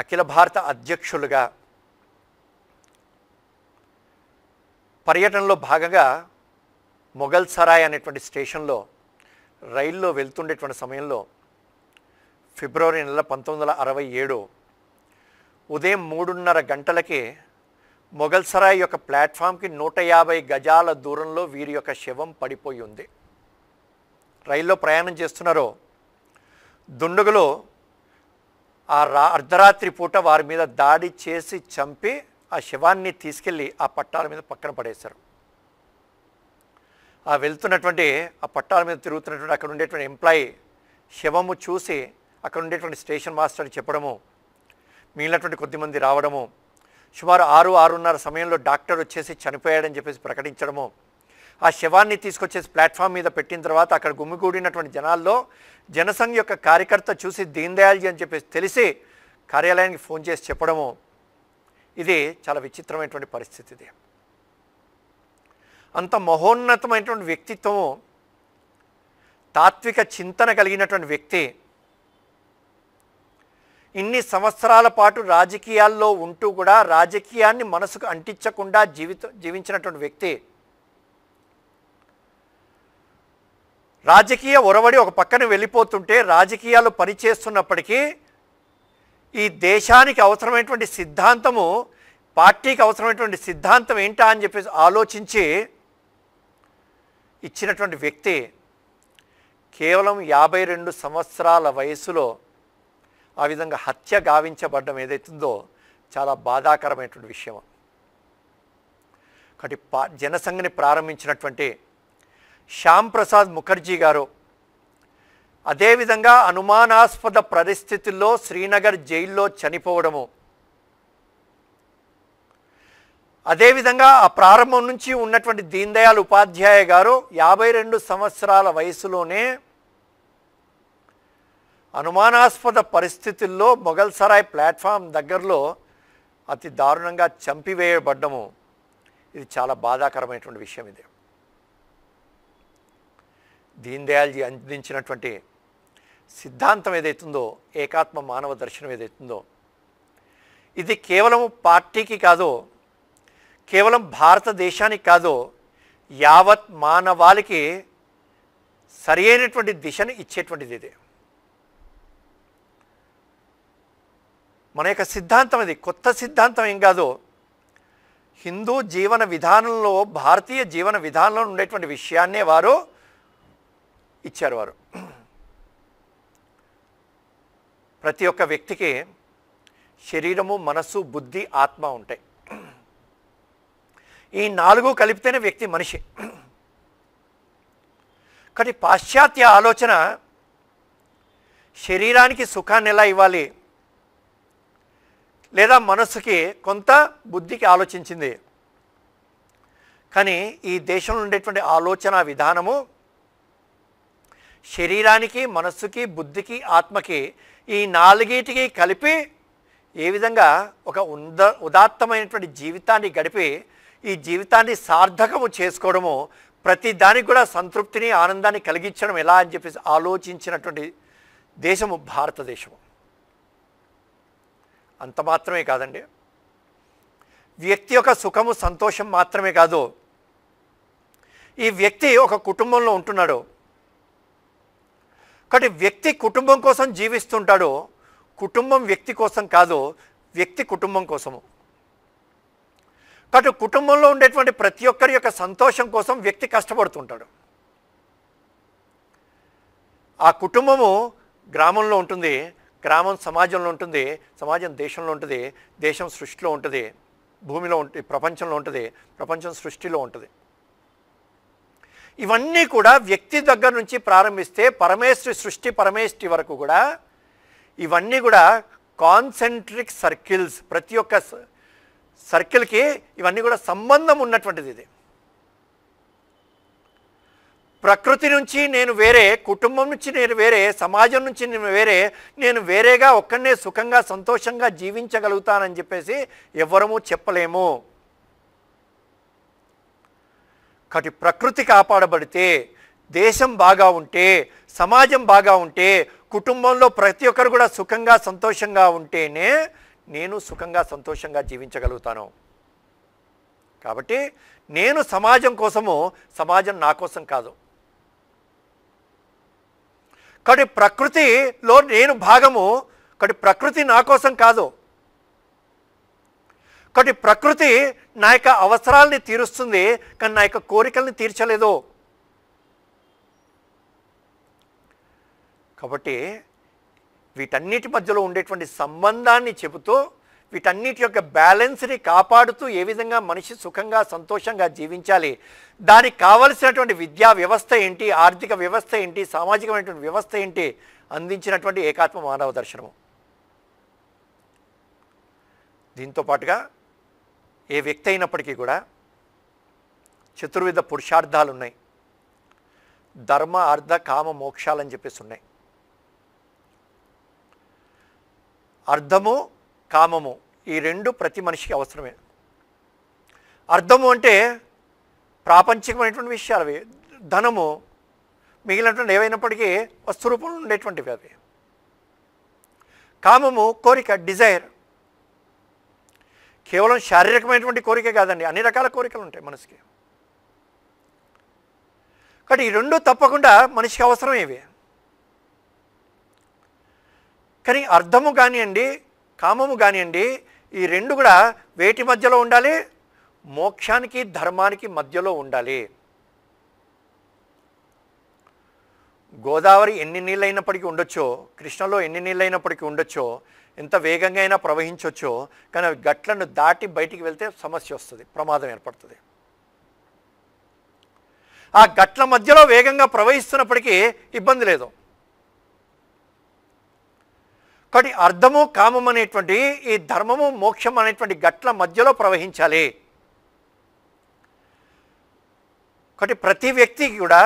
S1: అఖిల భారత అధ్యక్షులుగా పర్యటనలో భాగంగా మొఘల్ సరాయ్ అనేటువంటి స్టేషన్లో రైల్లో వెళ్తుండేటువంటి సమయంలో ఫిబ్రవరి నెల 1967 ఉదయం 3:30 గంటలకి మొఘల్ సరాయ్ యొక్క ప్లాట్ఫామ్కి 150 గజాల దూరంలో వీరి యొక్క శవం పడిపోయి ఉంది. రైల్లో ప్రయాణం చేస్తున్నారో దుండగులు ఆ అర్ధరాత్రి పూట వారి మీద దాడి చేసి చంపి ఆ శవాన్ని తీసుకెళ్ళి ఆ పట్టాల మీద పక్కన పడేశారు. ఆ వెళ్తున్నటువంటి ఆ పట్టాల మీద తిరుగుతున్నటువంటి అక్కడ ఉండేటువంటి ఎంప్లాయీ శవము చూసి అక్కడ ఉండేటువంటి స్టేషన్ మాస్టర్ని చెప్పడము, మిగిలినటువంటి కొద్దిమంది రావడము, సుమారు 6-6:30 సమయంలో డాక్టర్ వచ్చేసి చనిపోయాడని చెప్పేసి ప్రకటించడము, ఆ శవాన్ని తీసుకొచ్చేసి ప్లాట్ఫామ్ మీద పెట్టిన తర్వాత అక్కడ గుమిగూడినటువంటి జనాల్లో జనసంఘ్ యొక్క కార్యకర్త చూసి దీన్ దయాల్జీ అని చెప్పేసి తెలిసి కార్యాలయానికి ఫోన్ చేసి చెప్పడము, ఇది చాలా విచిత్రమైనటువంటి పరిస్థితి. ఇది అంత మహోన్నతమైనటువంటి వ్యక్తిత్వము, తాత్విక చింతన కలిగినటువంటి వ్యక్తి, ఇన్ని సంవత్సరాల పాటు రాజకీయాల్లో ఉంటూ కూడా రాజకీయాన్ని మనసుకు అంటించకుండా జీవించినటువంటి వ్యక్తి, రాజకీయ ఒరవడి ఒక పక్కన వెళ్ళిపోతుంటే రాజకీయాలు పనిచేస్తున్నప్పటికీ ఈ దేశానికి అవసరమైనటువంటి సిద్ధాంతము, పార్టీకి అవసరమైనటువంటి సిద్ధాంతం ఏంటా అని చెప్పేసి ఆలోచించి ఇచ్చినటువంటి వ్యక్తి కేవలం 52 సంవత్సరాల వయసులో ఆ విధంగా హత్య గావించబడ్డం ఏదైతుందో చాలా బాధాకరమైనటువంటి విషయం. కాబట్టి జనసంఘని ప్రారంభించినటువంటి శ్యామ్ ప్రసాద్ ముఖర్జీ గారు అదేవిధంగా అనుమానాస్పద పరిస్థితుల్లో శ్రీనగర్ జైల్లో చనిపోవడము, అదేవిధంగా ఆ ప్రారంభం నుంచి ఉన్నటువంటి దీన్ దయాళ్ ఉపాధ్యాయ గారు 52 సంవత్సరాల వయసులోనే అనుమానాస్పద పరిస్థితుల్లో మొఘల్ సరాయ్ ప్లాట్ఫామ్ దగ్గరలో అతి దారుణంగా చంపివేయబడ్డము, ఇది చాలా బాధాకరమైనటువంటి విషయం. ఇది దీన్ దయాల్జీ అందించినటువంటి సిద్ధాంతం ఏదైతుందో, ఏకాత్మ మానవ దర్శనం ఏదైతుందో, ఇది కేవలం పార్టీకి కాదు, కేవలం భారతదేశానికి కాదు, యావత్ మానవాళికి సరి అయినటువంటి దిశను ఇచ్చేటువంటిది. ఇది మన యొక్క సిద్ధాంతం, ఇది కొత్త సిద్ధాంతం ఏం కాదు. హిందూ జీవన విధానంలో, భారతీయ జీవన విధానంలో ఉండేటువంటి విషయాన్నే వారు ఇచ్చారు. వారు ప్రతి ఒక్క వ్యక్తికి శరీరము, మనస్సు, బుద్ధి, ఆత్మ ఉంటాయి. ఈ 4 కలిపితేనే వ్యక్తి మనిషి. కానీ పాశ్చాత్య ఆలోచన శరీరానికి సుఖాన్ని ఎలా ఇవ్వాలి, లేదా మనస్సుకి కొంత, బుద్ధికి ఆలోచించింది. కానీ ఈ దేశంలో ఉండేటువంటి ఆలోచన విధానము శరీరానికి, మనస్సుకి, బుద్ధికి, ఆత్మకి ఈ 4టికి కలిపి ఏ విధంగా ఒక ఉదాత్తమైనటువంటి జీవితాన్ని గడిపి ఈ జీవితాన్ని సార్థకము చేసుకోవడము, ప్రతి దానికి కూడా సంతృప్తిని, ఆనందాన్ని కలిగించడం ఎలా అని చెప్పేసి ఆలోచించినటువంటి దేశము భారతదేశము. అంత మాత్రమే కాదండి, వ్యక్తి యొక్క సుఖము, సంతోషం మాత్రమే కాదు, ఈ వ్యక్తి ఒక కుటుంబంలో ఉంటున్నాడు. కాబట్టి వ్యక్తి కుటుంబం కోసం జీవిస్తుంటాడు. కుటుంబం వ్యక్తి కోసం కాదు, వ్యక్తి కుటుంబం కోసము. కాబట్టి కుటుంబంలో ఉండేటువంటి ప్రతి ఒక్కరి యొక్క సంతోషం కోసం వ్యక్తి కష్టపడుతుంటాడు. ఆ కుటుంబము గ్రామంలో ఉంటుంది, గ్రామం సమాజంలో ఉంటుంది, సమాజం దేశంలో ఉంటుంది, దేశం సృష్టిలో ఉంటుంది, భూమిలో ఉంటుంది, ప్రపంచంలో ఉంటుంది, ప్రపంచం సృష్టిలో ఉంటుంది. ఇవన్నీ కూడా వ్యక్తి దగ్గర నుంచి ప్రారంభిస్తే పరమేశ్వరి సృష్టి, పరమేశ్వరి వరకు కూడా ఇవన్నీ కూడా కాన్సెంట్రిక్ సర్కిల్స్. ప్రతి ఒక్క సర్కిల్కి ఇవన్నీ కూడా సంబంధం ఉన్నటువంటిది. ఇది ప్రకృతి నుంచి నేను వేరే, కుటుంబం నుంచి నేను వేరే, సమాజం నుంచి నేను వేరే, నేను వేరేగా ఒక్కనే సుఖంగా సంతోషంగా జీవించగలుగుతానని చెప్పేసి ఎవ్వరము చెప్పలేము. కాబట్టి ప్రకృతి కాపాడబడితే, దేశం బాగా ఉంటే, సమాజం బాగా ఉంటే, కుటుంబంలో ప్రతి ఒక్కరు కూడా సుఖంగా సంతోషంగా ఉంటేనే నేను సుఖంగా సంతోషంగా జీవించగలుగుతాను. కాబట్టి నేను సమాజం కోసము, సమాజం నా కోసం కాదు. కాబట్టి ప్రకృతిలో నేను భాగము, కాబట్టి ప్రకృతి నా కోసం కాదు. కాబట్టి ప్రకృతి నా యొక్క అవసరాలని తీరుస్తుంది, కానీ నా యొక్క కోరికల్ని తీర్చలేదు. కాబట్టి వీటన్నిటి మధ్యలో ఉండేటువంటి సంబంధాన్ని చెబుతూ, వీటన్నిటి యొక్క బ్యాలెన్స్ని కాపాడుతూ ఏ విధంగా మనిషి సుఖంగా సంతోషంగా జీవించాలి, దానికి కావలసినటువంటి విద్యా వ్యవస్థ ఏంటి, ఆర్థిక వ్యవస్థ ఏంటి, సామాజికమైనటువంటి వ్యవస్థ ఏంటి అందించినటువంటి ఏకాత్మ మానవ దర్శనము. దీంతో పాటుగా ఏ వ్యక్తి అయినప్పటికీ కూడా చతుర్విధ పురుషార్థాలు ఉన్నాయి. ధర్మ, అర్థ, కామ, మోక్షాలని చెప్పేసి ఉన్నాయి. అర్థము, కామము ఈ రెండు ప్రతి మనిషికి అవసరమే. అర్థము అంటే ప్రాపంచికమైనటువంటి విషయాలు అవి. ధనము మిగిలినటువంటి ఏవైనప్పటికీ వస్తు రూపంలో ఉండేటువంటివి అవి. కామము కోరిక, డిజైర్. కేవలం శారీరకమైనటువంటి కోరిక కాదండి, అన్ని రకాల కోరికలు ఉంటాయి మనసుకి. కాబట్టి ఈ రెండు తప్పకుండా మనిషికి అవసరం ఇవి. కానీ అర్థము కానివ్వండి, కామము కానివ్వండి, ఈ రెండు కూడా వేటి మధ్యలో ఉండాలి? మోక్షానికి, ధర్మానికి మధ్యలో ఉండాలి. గోదావరి ఎన్ని నీళ్ళైనప్పటికీ ఉండొచ్చో, కృష్ణలో ఎన్ని నీళ్ళైనప్పటికీ ఉండొచ్చో, ఎంత వేగంగా అయినా ప్రవహించవచ్చో, కానీ అవి గట్లను దాటి బయటికి వెళ్తే సమస్య వస్తుంది, ప్రమాదం ఏర్పడుతుంది. ఆ గట్ల మధ్యలో వేగంగా ప్రవహిస్తున్నప్పటికీ ఇబ్బంది లేదు. కాబట్టి అర్థము, కామం అనేటువంటి ఈ ధర్మము, మోక్షం అనేటువంటి గట్ల మధ్యలో ప్రవహించాలి. కాబట్టి ప్రతి వ్యక్తికి కూడా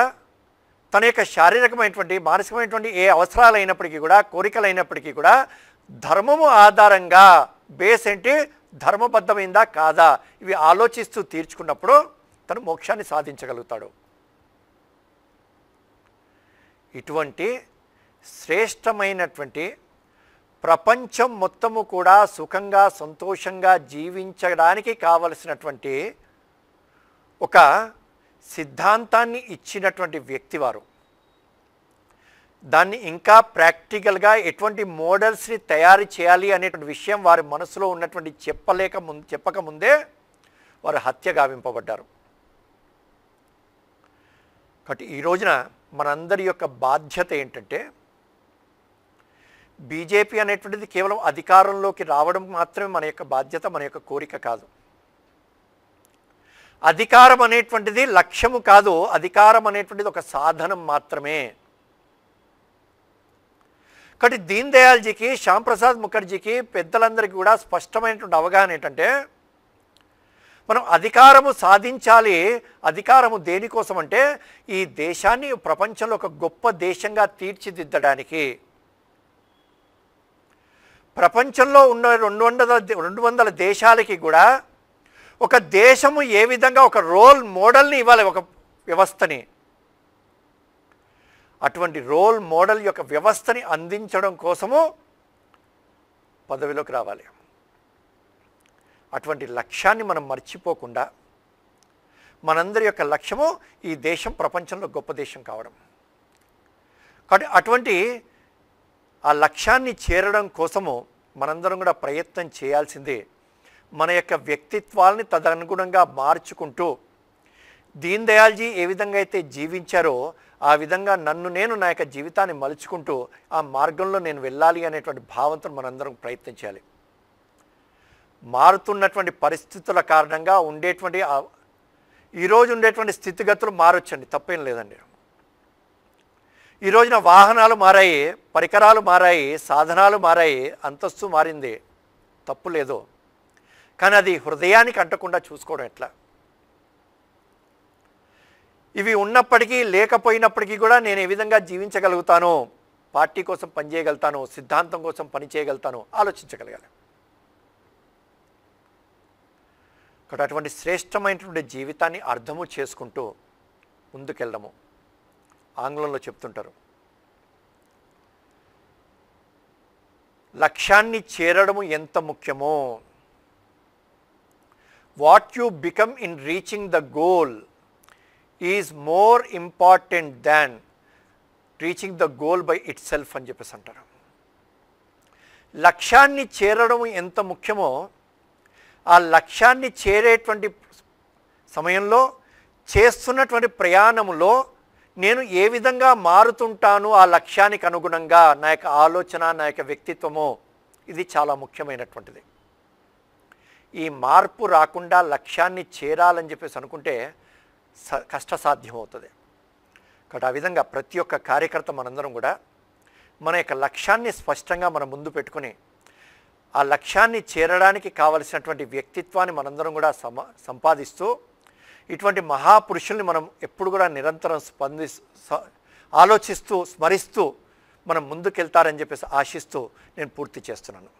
S1: తన యొక్క శారీరకమైనటువంటి, మానసికమైనటువంటి ఏ అవసరాలు అయినప్పటికీ కూడా, కోరికలు అయినప్పటికీ కూడా ధర్మము ఆధారంగా బేస్ ఏంటి, ధర్మబద్ధమైందా కాదా ఇవి ఆలోచిస్తూ తీర్చుకున్నప్పుడు తను మోక్షాన్ని సాధించగలుగుతాడు. ఇటువంటి శ్రేష్టమైనటువంటి ప్రపంచం మొత్తము కూడా సుఖంగా సంతోషంగా జీవించడానికి కావలసినటువంటి ఒక సిద్ధాంతాన్ని ఇచ్చినటువంటి వ్యక్తివారు. దాన్ని ఇంకా ప్రాక్టికల్గా ఎటువంటి మోడల్స్ని తయారు చేయాలి అనేటువంటి విషయం వారి మనసులో ఉన్నటువంటి చెప్పకముందే వారు హత్య గావింపబడ్డారు. కాబట్టి ఈ రోజున మనందరి యొక్క బాధ్యత ఏంటంటే, బీజేపీ అనేటువంటిది కేవలం అధికారంలోకి రావడం మాత్రమే మన యొక్క బాధ్యత, మన యొక్క కోరిక కాదు. అధికారం అనేటువంటిది లక్ష్యము కాదు, అధికారం అనేటువంటిది ఒక సాధనం మాత్రమే. కాబట్టి దీన్ దయాల్జీకి, శ్యామ్ ప్రసాద్ ముఖర్జీకి, పెద్దలందరికీ కూడా స్పష్టమైనటువంటి అవగాహన ఏంటంటే, మనం అధికారము సాధించాలి. అధికారము దేనికోసం అంటే ఈ దేశాన్ని ప్రపంచంలో ఒక గొప్ప దేశంగా తీర్చిదిద్దడానికి. ప్రపంచంలో ఉన్న 200 దేశాలకి కూడా ఒక దేశము ఏ విధంగా ఒక రోల్ మోడల్ని ఇవ్వాలి, ఒక వ్యవస్థని. అటువంటి రోల్ మోడల్ యొక్క వ్యవస్థని అందించడం కోసము పదవిలోకి రావాలి. అటువంటి లక్ష్యాన్ని మనం మర్చిపోకుండా, మనందరి యొక్క లక్ష్యము ఈ దేశం ప్రపంచంలో గొప్ప దేశం కావడం. కాబట్టి అటువంటి ఆ లక్ష్యాన్ని చేరడం కోసము మనందరం కూడా ప్రయత్నం చేయాల్సిందే. మన యొక్క వ్యక్తిత్వాలని తదనుగుణంగా మార్చుకుంటూ, దీన్ దయాల్జీ ఏ విధంగా అయితే జీవించారో ఆ విధంగా నేను నా యొక్క జీవితాన్ని మలుచుకుంటూ ఆ మార్గంలో నేను వెళ్ళాలి అనేటువంటి భావంతో మనందరం ప్రయత్నం చేయాలి. మారుతున్నటువంటి పరిస్థితుల కారణంగా ఉండేటువంటి ఈరోజు ఉండేటువంటి స్థితిగతులు మారొచ్చండి, తప్పేం లేదండి. ఈ రోజున వాహనాలు మారాయి, పరికరాలు మారాయి, సాధనాలు మారాయి, అంతస్తు మారింది, తప్పు లేదు. కానీ అది హృదయానికి అంటకుండా చూసుకోవడం ఎట్లా? ఇవి ఉన్నప్పటికీ లేకపోయినప్పటికీ కూడా నేను ఏ విధంగా జీవించగలుగుతాను, పార్టీ కోసం పనిచేయగలుగుతాను, సిద్ధాంతం కోసం పనిచేయగలుగుతాను ఆలోచించగలగాలి. కాబట్టి అటువంటి శ్రేష్టమైనటువంటి జీవితాన్ని అర్థము చేసుకుంటూ ముందుకెళ్ళడము. ఆంగ్లంలో చెప్తుంటారు, లక్ష్యాన్ని చేరడము ఎంత ముఖ్యమో, what you become in reaching the goal is more important than reaching the goal by it self అని చెప్పేసి అంటారు. లక్ష్యాన్ని చేరడం ఎంత ముఖ్యమో ఆ లక్ష్యాన్ని చేరేటువంటి సమయంలో చేస్తున్నటువంటి ప్రయాణంలో నేను ఏ విధంగా మారుతుంటాను ఆ లక్ష్యానికి అనుగుణంగా, నా యొక్క ఆలోచన, నా యొక్క వ్యక్తిత్వము, ఇది చాలా ముఖ్యమైనటువంటిది. ఈ మార్పు రాకుండా లక్ష్యాన్ని చేరాలని చెప్పేసి అనుకుంటే కష్టసాధ్యమవుతుంది. కాబట్టి ఆ విధంగా ప్రతి ఒక్క కార్యకర్త మనందరం కూడా మన యొక్క లక్ష్యాన్ని స్పష్టంగా మన ముందు పెట్టుకుని ఆ లక్ష్యాన్ని చేరడానికి కావలసినటువంటి వ్యక్తిత్వాన్ని మనందరం కూడా సంపాదిస్తూ ఇటువంటి మహాపురుషుల్ని మనం ఎప్పుడు కూడా నిరంతరం ఆలోచిస్తూ స్మరిస్తూ మనం ముందుకెళ్తారని చెప్పేసి ఆశిస్తూ నేను పూర్తి చేస్తున్నాను.